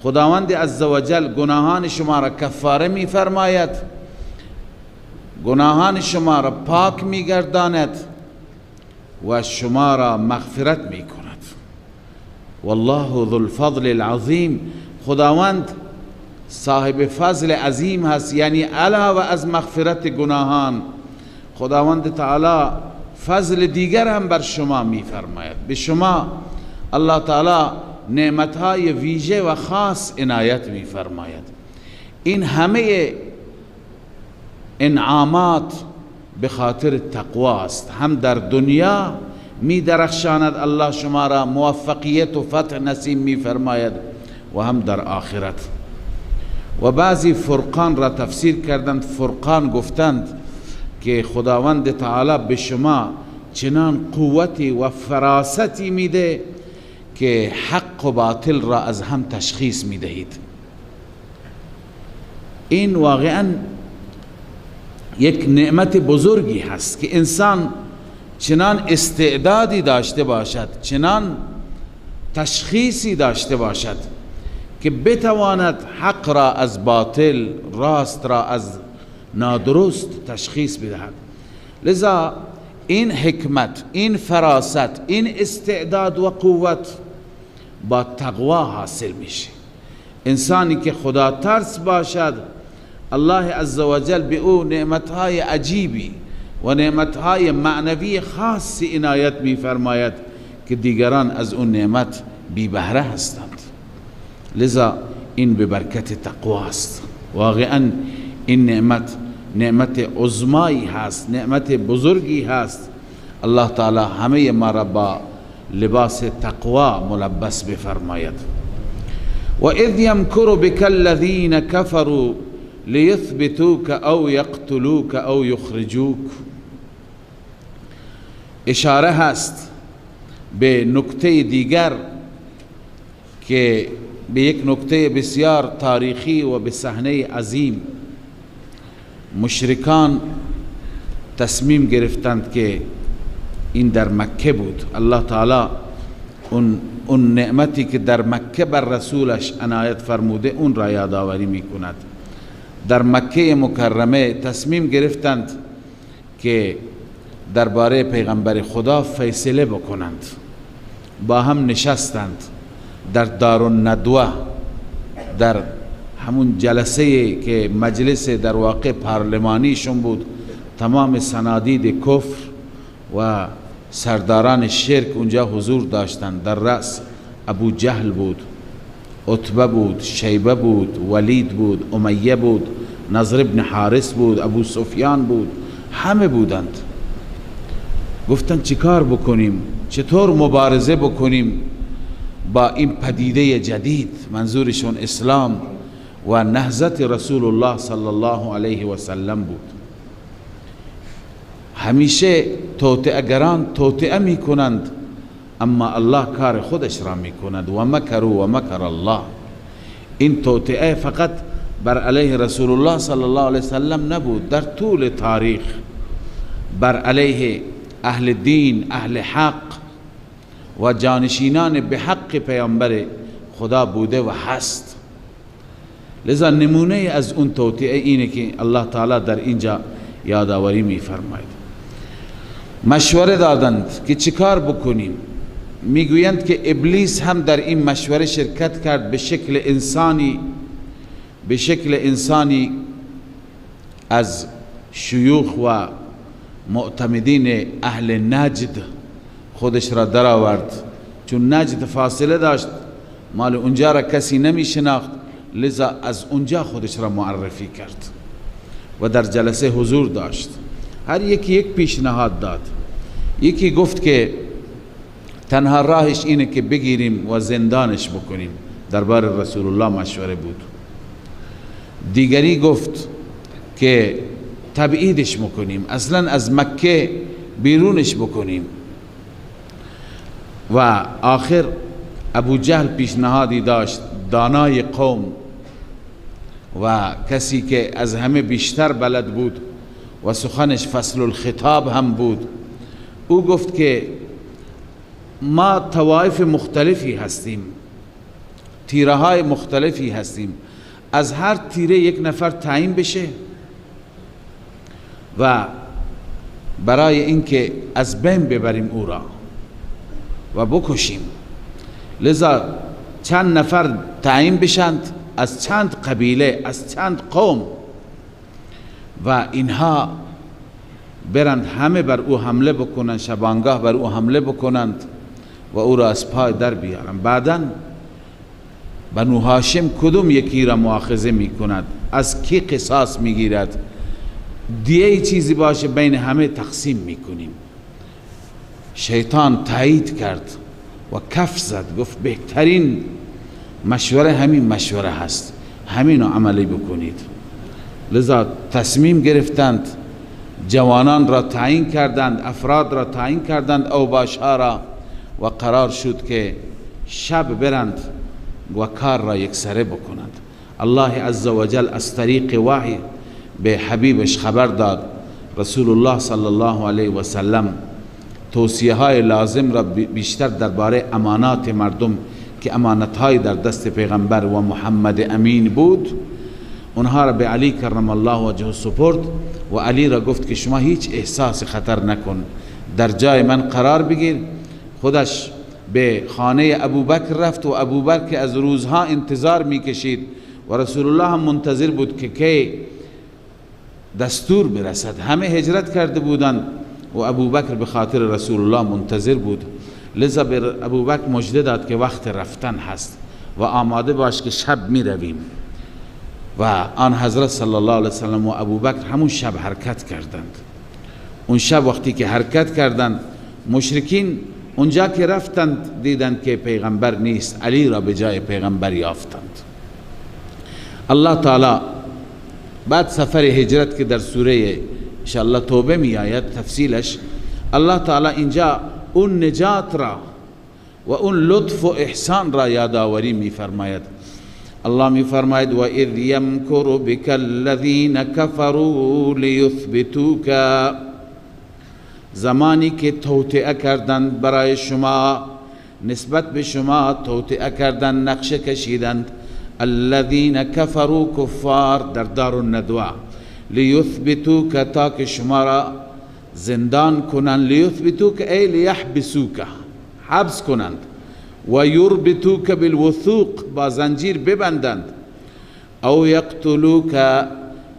خداوند عزوجل گناهان شما را کفاره می فرماید، گناهان شما را پاک می گرداند و شما را مغفرت می کند. والله ذو الفضل العظیم. خداوند صاحب فضل عظیم هست، یعنی علاوه از مغفرت گناهان خداوند تعالی فضل دیگر هم بر شما می فرماید. به شما الله تعالی نعمتهای ویژه و خاص عنایت می فرماید. این همه انعامات به خاطر تقوا است. هم در دنیا می درخشاند الله شما را موفقیت و فتح نصیب می فرماید و هم در آخرت. و بعضی فرقان را تفسیر کردند. فرقان گفتند که خداوند تعالی به شما چنان قوتی و فراستی میده که حق و باطل را از هم تشخیص میدهید. این واقعا یک نعمت بزرگی هست که انسان چنان استعدادی داشته باشد، چنان تشخیصی داشته باشد که بتواند حق را از باطل، راست را از نادرست تشخیص بدهد. لذا این حکمت، این فراست، این استعداد و قوت با تقوا حاصل میشه. انسانی که خدا ترس باشد الله عزوجل به او نعمتهای عجیبی و نعمتهای معنوی خاصی عنایت می فرماید که دیگران از اون نعمت بی بهره هستند. لذا این به برکت تقوا است. واقعا این نعمت عظمایی هست، نعمت بزرگی هست. الله تعالی همه ما را با لباس تقوا ملبس بفرماید. و اذ یمکر بک الذین کفروا لیثبتوک او یقتلوک او یخرجوک. اشاره هست به نکته دیگر که به یک نکته بسیار تاریخی و به صحنه عظیم. مشرکان تصمیم گرفتند که این در مکه بود. الله تعالی اون نعمتی که در مکه بر رسولش عنایت فرموده اون را یادآوری می کند. در مکه مکرمه تصمیم گرفتند که درباره پیغمبر خدا فیصله بکنند. با هم نشستند در دارالندوه، در همون جلسه که مجلس در واقع پارلمانیشون بود. تمام صنادید کفر و سرداران شرک اونجا حضور داشتند. در رأس ابو جهل بود، عتبه بود، شیبه بود، ولید بود، امیه بود، نضر ابن حارس بود، ابو سفیان بود، همه بودند. گفتند چیکار بکنیم، چطور مبارزه بکنیم با این پدیده جدید، منظورشون اسلام و نهضت رسول الله صلی الله علیه و سلم بود. همیشه توطئه‌گران توطئه می کنند، اما الله کار خودش را می کند. و مکروا و مکر الله. این توطئه فقط بر علیه رسول الله صلی الله علیه وسلم نبود، در طول تاریخ بر علیه اهل دین، اهل حق و جانشینان به حق پیامبر خدا بوده و هست. لذا نمونه از اون توطئه اینه که الله تعالی در اینجا یادآوری میفرماید. مشوره دادند که چیکار بکنیم. میگویند که ابلیس هم در این مشوره شرکت کرد به شکل انسانی از شیوخ و معتمدین اهل نجد خودش را در آورد، چون نجد فاصله داشت، مال اونجا را کسی نمی شناخت، لذا از اونجا خودش را معرفی کرد و در جلسه حضور داشت. هر یکی یک پیشنهاد داد. یکی گفت که تنها راهش اینه که بگیریم و زندانش بکنیم، دربار رسول الله مشوره بود. دیگری گفت که تبعیدش بکنیم، اصلا از مکه بیرونش بکنیم. و آخر ابو جهل پیشنهادی داشت، دانای قوم و کسی که از همه بیشتر بلد بود و سخنش فصل الخطاب هم بود. او گفت که ما طوائف مختلفی هستیم، تیره های مختلفی هستیم، از هر تیره یک نفر تعیین بشه و برای اینکه از بین ببریم او را و بکشیم، لذا چند نفر تعیین بشند از چند قبیله، از چند قوم، و اینها برند همه بر او حمله بکنند، شبانگاه بر او حمله بکنند و او را از پای در بیارند. بعداً بنو هاشم کدوم یکی را مؤاخذه می کند، از کی قصاص می گیرد، دیگه چیزی باشه بین همه تقسیم می کنیم. شیطان تایید کرد و کف زد، گفت بهترین مشوره همین مشوره هست، همین رو عملی بکنید. لذا تصمیم گرفتند، جوانان را تعیین کردند، افراد را تعیین کردند، اوباشها را، و قرار شد که شب برند و کار را یکسره بکنند. الله عزوجل از طریق وحی به حبیبش خبر داد. رسول الله صلی الله علیه و سلم توصیه های لازم را بیشتر درباره امانات مردم که امانت های در دست پیغمبر و محمد امین بود، اونها را به علی کرم الله وجهه سپرد و علی را گفت که شما هیچ احساس خطر نکن، در جای من قرار بگیر. خودش به خانه ابوبکر رفت و ابوبکر از روزها انتظار میکشید و رسول الله هم منتظر بود که کی دستور برسد. همه هجرت کرده بودند و ابوبکر به خاطر رسول الله منتظر بود. لذا به ابوبکر مژده داد که وقت رفتن هست و آماده باش که شب می رویم. و آن حضرت صلی الله علیه وسلم و ابوبکر همون شب حرکت کردند. اون شب وقتی که حرکت کردند، مشرکین اونجا که رفتند دیدند که پیغمبر نیست، علی را به جای پیغمبر یافتند. الله تعالی بعد سفر هجرت که در سوره انشاءالله توبه می آید تفصیلش، الله تعالی اینجا اون نجات را و اون لطف و احسان را یادآوری می فرماید. الله می فرماید و اذ یمکر بک الذین کفروا لیثبتوک، زمانی که توطئه کردند برای شما، نسبت به شما توطئه کردند، نقشه کشیدند، الذین کفروا کفار در دار الندوه، لیثبتوک تا که شما را زندان کنند، لیثبتوک ای لیحبسوک حبس کنند، و یربطوک بالوثوق با زنجیر ببندند، او یقتلوک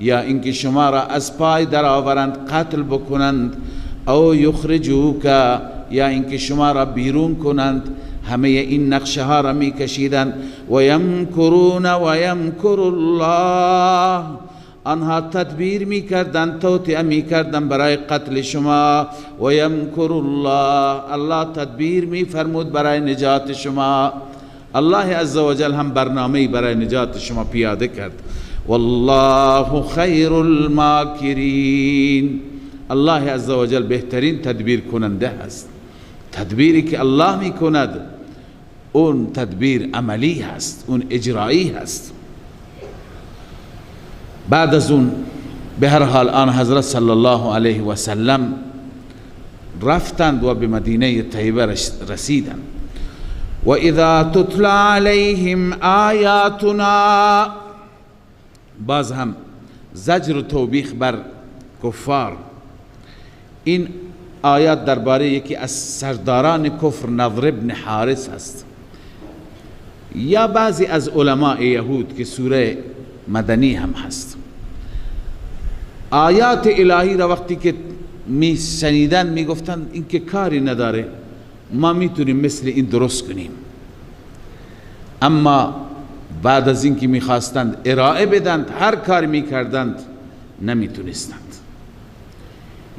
یا اینکه شما را از پای در آورند قتل بکنند، او یخرجوک یا اینکه شما را بیرون کنند. همه این نقشه ها را می کشیدند. و یمکرون و یمکر الله، آنها تدبیر می کردند، توطئه می کردند برای قتل شما. و یمکر الله، الله تدبیر می فرمود برای نجات شما. الله عزوجل هم برنامه‌ای برای نجات شما پیاده کرد. والله خیر الماکرین، الله عزوجل بهترین تدبیر کننده است. تدبیری که الله می کند اون تدبیر عملی هست، اون اجرایی هست. بعد از اون به هر حال آن حضرت صلی الله علیه و سلم رفتند و به مدینه طیبه رسیدند. و اذا تتلی علیهم آیاتنا، باز هم زجر و توبیخ بر کفار. این آیات درباره یکی از سرداران کفر نضر بن حارث هست. یا بعضی از علماء یهود که سوره مدنی هم هست، آیات الهی را وقتی که می شنیدن می گفتن این که کاری نداره، ما میتونیم مثل این درست کنیم. اما بعد از اینکه میخواستند ارائه بدند، هر کاری میکردند نمیتونستند.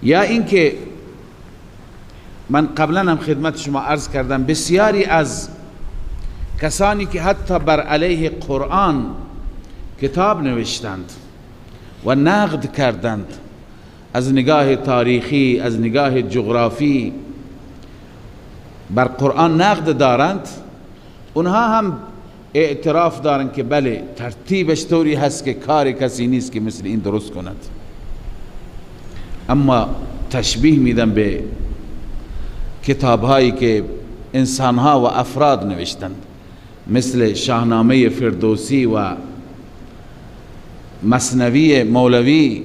یا اینکه من قبلا هم خدمت شما عرض کردم، بسیاری از کسانی که حتی بر علیه قرآن کتاب نوشتند و نقد کردند، از نگاه تاریخی، از نگاه جغرافی بر قرآن نقد دارند، اونها هم اعتراف دارند که بله ترتیبش طوری هست که کار کسی نیست که مثل این درست کند. اما تشبیه میدن به کتابهایی که انسانها و افراد نوشتند، مثل شاهنامه فردوسی و مثنوی مولوی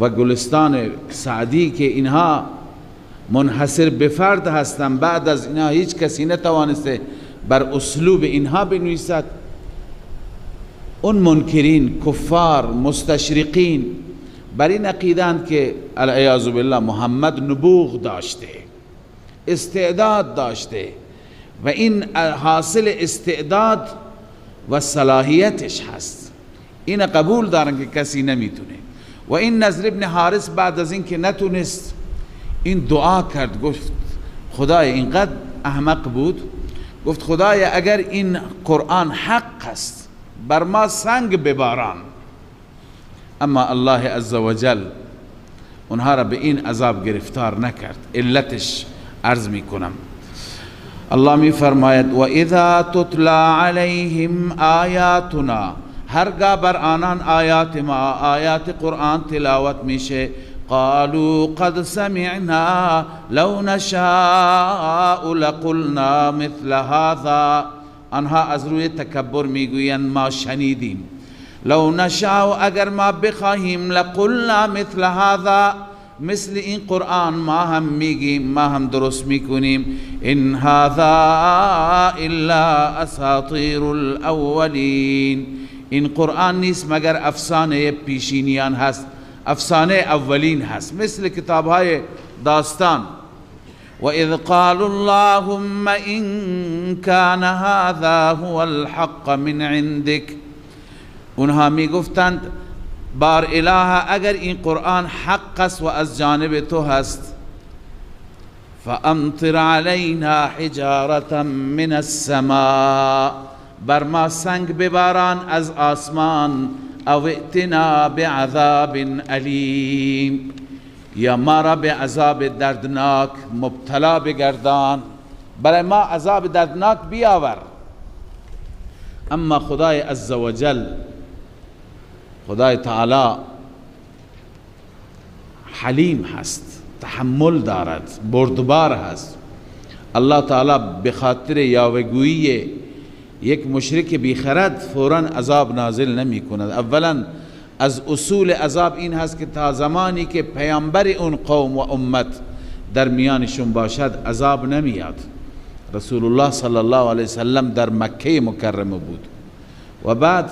و گلستان سعدی که اینها منحصر به فرد هستند. بعد از اینها هیچ کسی نتوانسته بر اسلوب اینها بنویسد. اون منکرین، کفار، مستشرقین بر این عقیدند که العیاذ بالله محمد نبوغ داشته، استعداد داشته و این حاصل استعداد و صلاحیتش هست. این قبول دارن که کسی نمیتونه. و این نضر بن حارث بعد از این که نتونست، این دعا کرد، گفت خدای، اینقدر احمق بود، گفت خدای اگر این قرآن حق است بر ما سنگ بباران. اما الله عزوجل اونها را به این عذاب گرفتار نکرد. علتش عرض می کنم. الله می فرماید و اذا تتلا علیهم آیاتنا، هرگاه بر آنان آیات ما، آیات قرآن تلاوت میشه، قالوا قد سمعنا لو نشاء لقلنا مثل هذا، آنها از روی تکبر میگویند ما شنیدیم، لو نشاء اگر ما بخواهیم، لقلنا مثل هذا، مثل این قرآن ما هم میگیم، ما هم درست میکنیم. ان هذا الا اساطیر الاولین، این قرآن نیست مگر افسانه پیشینیان هست، افسانه اولین هست، مثل کتابهای داستان. و اذ قالوا اللهم ان كان هذا هو الحق من عندك، اونها می گفتند بار اله اگر این قرآن حق است و از جانب تو هست، فامطر علینا حجارة من السماء، بر ما سنگ بباران از آسمان، او ائتنا بعذاب علیم، یا ما را به عذاب دردناک مبتلا بگردان، برای ما عذاب دردناک بیاور. اما خدای عزوجل، خدای تعالی حلیم هست، تحمل دارد، بردبار هست. الله تعالی به خاطر یاوه‌گویی یک مشرک بیخرد فوراً عذاب نازل نمی کند. اولا از اصول عذاب این هست که تا زمانی که پیامبر اون قوم و امت در میانشون باشد عذاب نمیاد. رسول الله صلی الله علیه وسلم در مکه مکرمه بود و بعد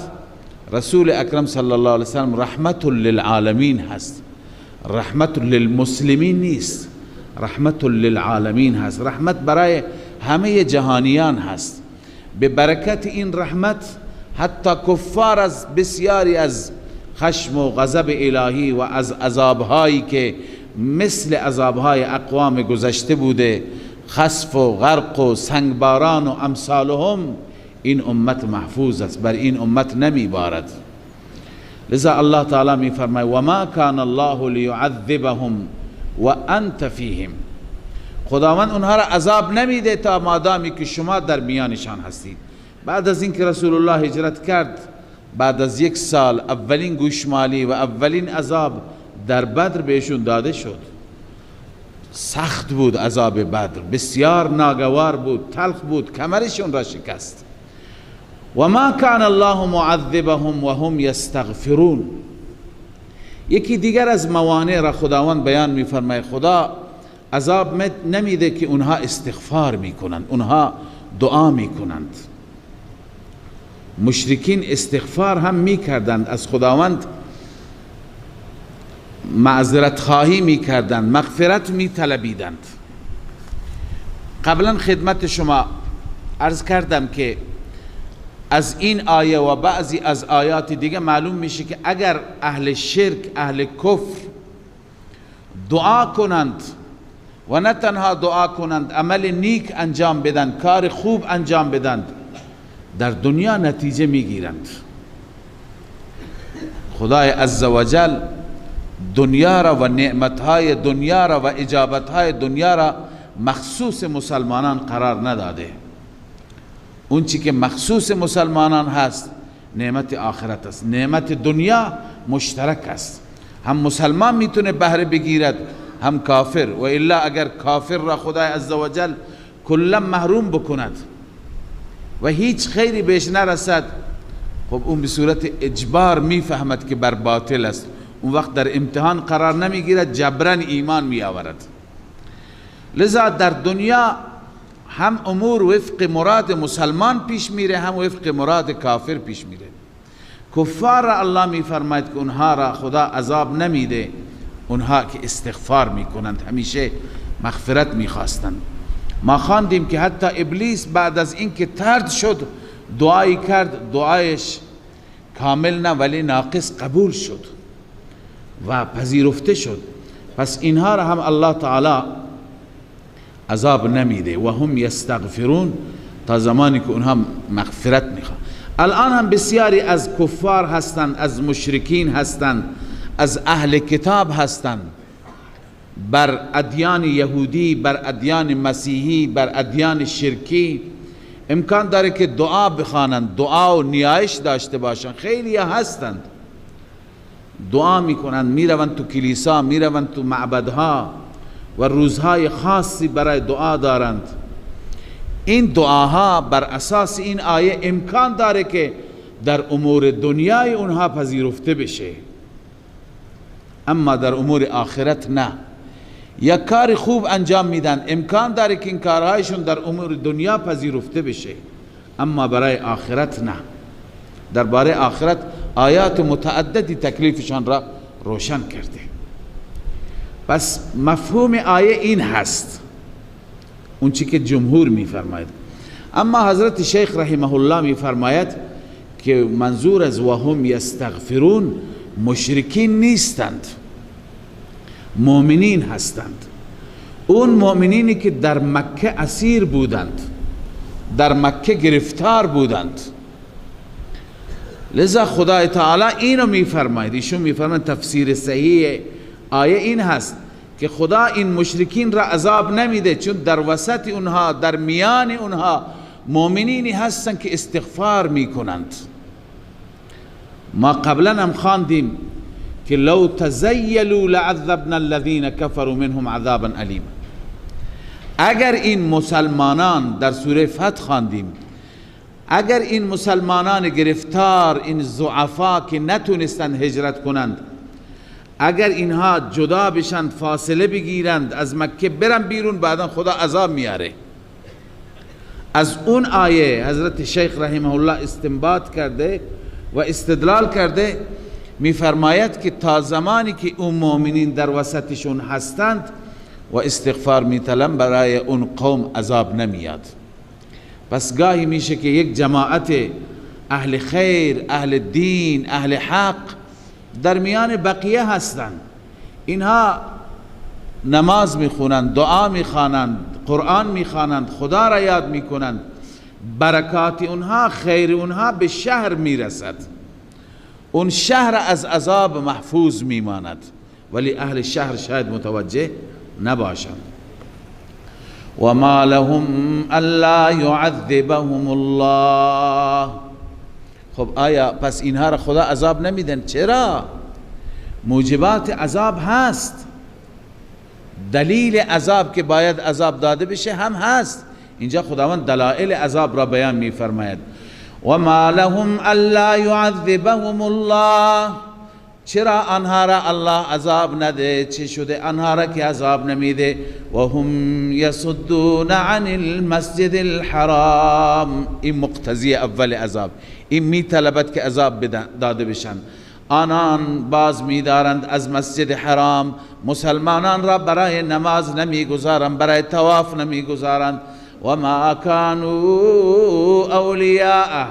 رسول اکرم صلی الله علیه وسلم رحمت للعالمین هست، رحمت للمسلمین نیست، رحمت للعالمین هست، رحمت برای همه جهانیان هست. به برکت این رحمت حتی کفار از بسیاری از خشم و غضب الهی و از عذابهایی که مثل عذابهای اقوام گذشته بوده، خسف و غرق و سنگباران و امثالهم، این امت محفوظ است، بر این امت نمی بارد. لذا الله تعالی می فرماید و ما کان الله لیعذبهم و انت فیهم، خداوند اونها را عذاب نمیده تا مادامی که شما در میانشان هستید. بعد از اینکه رسول الله هجرت کرد، بعد از 1 سال اولین گوشمالی و اولین عذاب در بدر بهشون داده شد. سخت بود عذاب بدر، بسیار ناگوار بود، تلخ بود، کمرشون را شکست. و ما کان الله معذبهم و هم یستغفرون، یکی دیگر از موانع را خداوند بیان میفرماید. خدا عذاب نمیده که اونها استغفار میکنند، اونها دعا میکنند. مشرکین استغفار هم میکردند، از خداوند معذرت خواهی میکردند، مغفرت میطلبیدند. قبلا خدمت شما عرض کردم که از این آیه و بعضی از آیات دیگه معلوم میشه که اگر اهل شرک، اهل کفر دعا کنند و نه تنها دعا کنند، عمل نیک انجام بدن، کار خوب انجام بدن، در دنیا نتیجه میگیرند. خدای عزوجل دنیا را و نعمتهای دنیا را و اجابتهای دنیا را مخصوص مسلمانان قرار نداده. اون چی که مخصوص مسلمانان هست نعمت آخرت است. نعمت دنیا مشترک است، هم مسلمان میتونه بهره بگیرد هم کافر، و الا اگر کافر را خدای عزوجل کلا محروم بکند و هیچ خیری بهش نرسد، خب اون به صورت اجبار میفهمد که بر باطل است، اون وقت در امتحان قرار نمیگیرد، جبران ایمان میآورد. لذا در دنیا هم امور وفق مراد مسلمان پیش میره، هم وفق مراد کافر پیش میره. کفار را الله میفرماید که اونها را خدا عذاب نمیده، اونها که استغفار میکنند، همیشه مغفرت میخواستند. ما خواندیم که حتی ابلیس بعد از اینکه طرد شد دعایی کرد، دعایش کامل نه ولی ناقص قبول شد و پذیرفته شد. پس اینها را هم الله تعالی عذاب نمیده و هم یستغفرون، تا زمانی که اونها مغفرت میخوان. الان هم بسیاری از کفار هستند، از مشرکین هستند، از اهل کتاب هستند، بر ادیان یهودی، بر ادیان مسیحی، بر ادیان شرکی امکان داره که دعا بخوانند، دعا و نیایش داشته باشند. خیلی هستند دعا میکنند، میروند تو کلیسا، میروند تو معبدها و روزهای خاصی برای دعا دارند. این دعاها بر اساس این آیه امکان داره که در امور دنیای اونها پذیرفته بشه، اما در امور آخرت نه. یک کار خوب انجام میدن، امکان داره که این کارهایشون در امور دنیا پذیرفته بشه، اما برای آخرت نه. درباره آخرت آیات متعددی تکلیفشان را روشن کرده. پس مفهوم آیه این هست، اون چی که جمهور میفرماید. اما حضرت شیخ رحمه الله میفرماید که منظور از وهم یستغفرون مشرکین نیستند، مؤمنین هستند. اون مؤمنینی که در مکه اسیر بودند، در مکه گرفتار بودند. لذا خدای تعالی اینو میفرماید، ایشون میفرماید تفسیر صحیح آیه این هست که خدا این مشرکین را عذاب نمیده، چون در وسط اونها، در میان اونها مؤمنینی هستند که استغفار میکنند. ما قبلا هم خواندیم که لو تزیلوا لعذبنا الذين كفروا منهم عذابا الیما. اگر این مسلمانان، در سوره فتح خواندیم، اگر این مسلمانان گرفتار، این ضعفا که نتونستند هجرت کنند، اگر اینها جدا بشند، فاصله بگیرند، از مکه برن بیرون، بعدا خدا عذاب میاره. از اون آیه حضرت شیخ رحمه الله استنباط کرده و استدلال کرده، میفرماید که تا زمانی که اون مؤمنین در وسطشون هستند و استغفار میطلبند، برای اون قوم عذاب نمیاد. پس گاهی میشه که یک جماعت اهل خیر، اهل دین، اهل حق در میان بقیه هستند، اینها نماز میخونند، دعا میخوانند، قرآن میخوانند، خدا را یاد میکنند، برکات اونها، خیر اونها به شهر میرسد، اون شهر از عذاب محفوظ میماند، ولی اهل شهر شاید متوجه نباشند. و ما لهم الا يعذبهم الله. خب آیا پس اینها را خدا عذاب نمیدن؟ چرا؟ موجبات عذاب هست، دلیل عذاب که باید عذاب داده بشه هم هست. اینجا خداوند دلائل عذاب را بیان میفرماید. و ما لهم الا يعذبهم الله. چرا آنها را الله عذاب نده؟ چه شده آنها را که عذاب نمیده؟ و هم یصدون عن المسجد الحرام، این مقتضی اول عذاب، این می طلبد که عذاب داده بشن. آنان باز می‌دارند از مسجد حرام، مسلمانان را برای نماز نمیگذارند، برای طواف نمیگذارند. و ما کانوا اولیاء،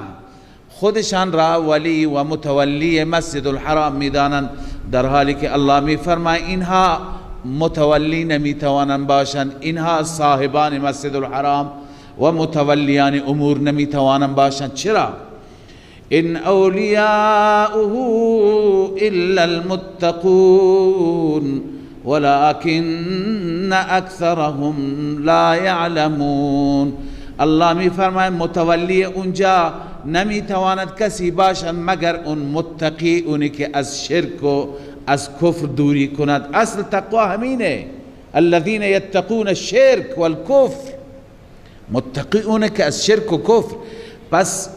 خودشان را ولی و متولی مسجد الحرام میدانند، در حالی که الله میفرماید اینها متولی نمیتوانند باشند، اینها صاحبان مسجد الحرام و متولیان امور نمیتوانند باشند. چرا؟ ان اولیاؤه الا المتقون ولكن اکثرهم لا یعلمون. الله میفرماید متولی اونجا نمیتواند کسی باشد مگر اون متقی، اونی که از شرک و از کفر دوری کند. اصل تقوا همینه، الذين يتقون الشرك والكفر، متقی اونه که از شرک و کفر. پس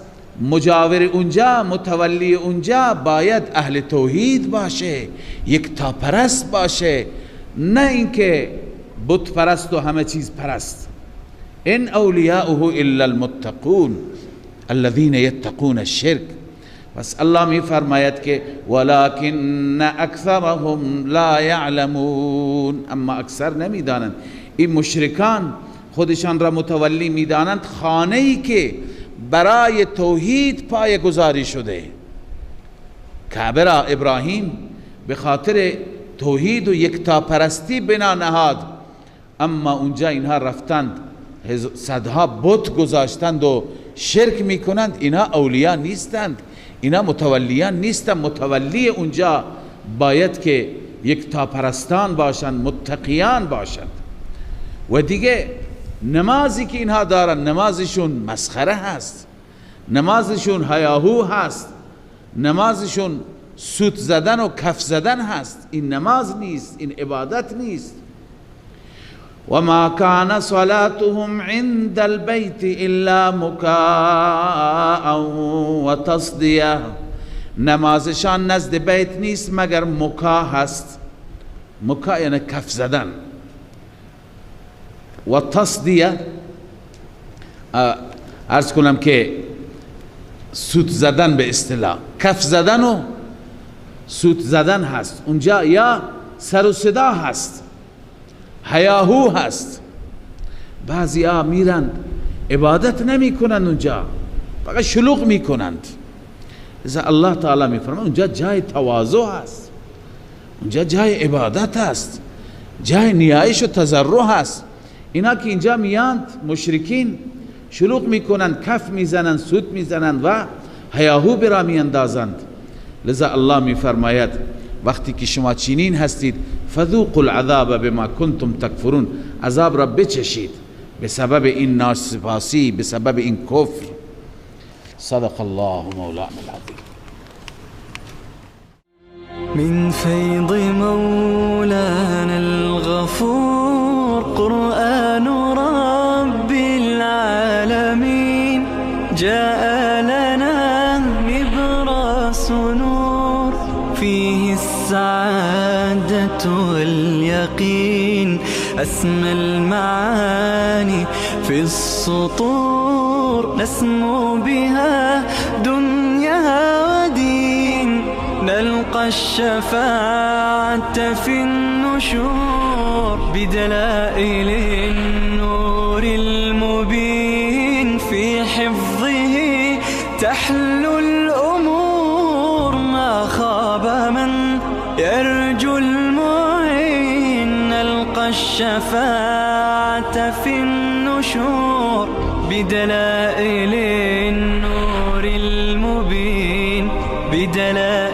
مجاور اونجا، متولی اونجا باید اهل توحید باشه، یکتا پرست باشه، نه اینکه بت پرست و همه چیز پرست. ان اولیاؤه الا المتقون الذين يتقون الشرك. پس الله می فرماید که ولكن اکثرهم لا یعلمون، اما اکثر نمیدانند. این مشرکان خودشان را متولی میدانند خانه‌ای که برای توحید پایه گذاری شده. کعبه را ابراهیم به خاطر توحید و یکتا پرستی بنا نهاد، اما اونجا اینها رفتند صدها بت گذاشتند و شرک میکنند. اینها اولیاء نیستند، اینها متولیان نیستند. متولی اونجا باید که یکتا پرستان باشند، متقیان باشند. و دیگه نمازی که اینها دارن، نمازشون مسخره هست، نمازشون هیاهو هست، نمازشون سوت زدن و کف زدن هست. این نماز نیست، این عبادت نیست. و ما کان صلاتهم عند البیت الا مکاء و تصدیه، نمازشان نزد بیت نیست مگر مکا هست. مکا یعنی کف زدن. و تصدیه عرض کنم که سوت زدن به اصطلاح، کف زدن و سوت زدن هست اونجا، یا سر و صدا هست، هیاهو هست. بعضی ها میرند عبادت نمی کنند اونجا، فقط شلوغ می کنند. لذا الله تعالی می فرماید اونجا جای تواضع هست، اونجا جای عبادت هست، جای نیایش و تضرع هست. اینا که اینجا میاند مشرکین شلوغ میکنند، کف میزنند، سوت میزنند و هیاهو برا میاندازند. لذا الله میفرماید وقتی که شما چنین هستید فذوقوا العذاب بما کنتم تکفرون، عذاب را بچشید به سبب این ناسپاسی، به سبب این کفر. صدق الله مولانا العظیم. من فيض مولانا الغفور قرآن رب العالمين جاء لنا نبراس نور فيه السعادة واليقين أسمى المعاني في السطور نسمو بها دنيا ودين نلقى الشفاعة في النشور بدلائل النور المبين في حفظه تحلو الأمور ما خاب من يرجو المعين نلقى الشفاعة في النشور بدلائل النور المبين بدلائل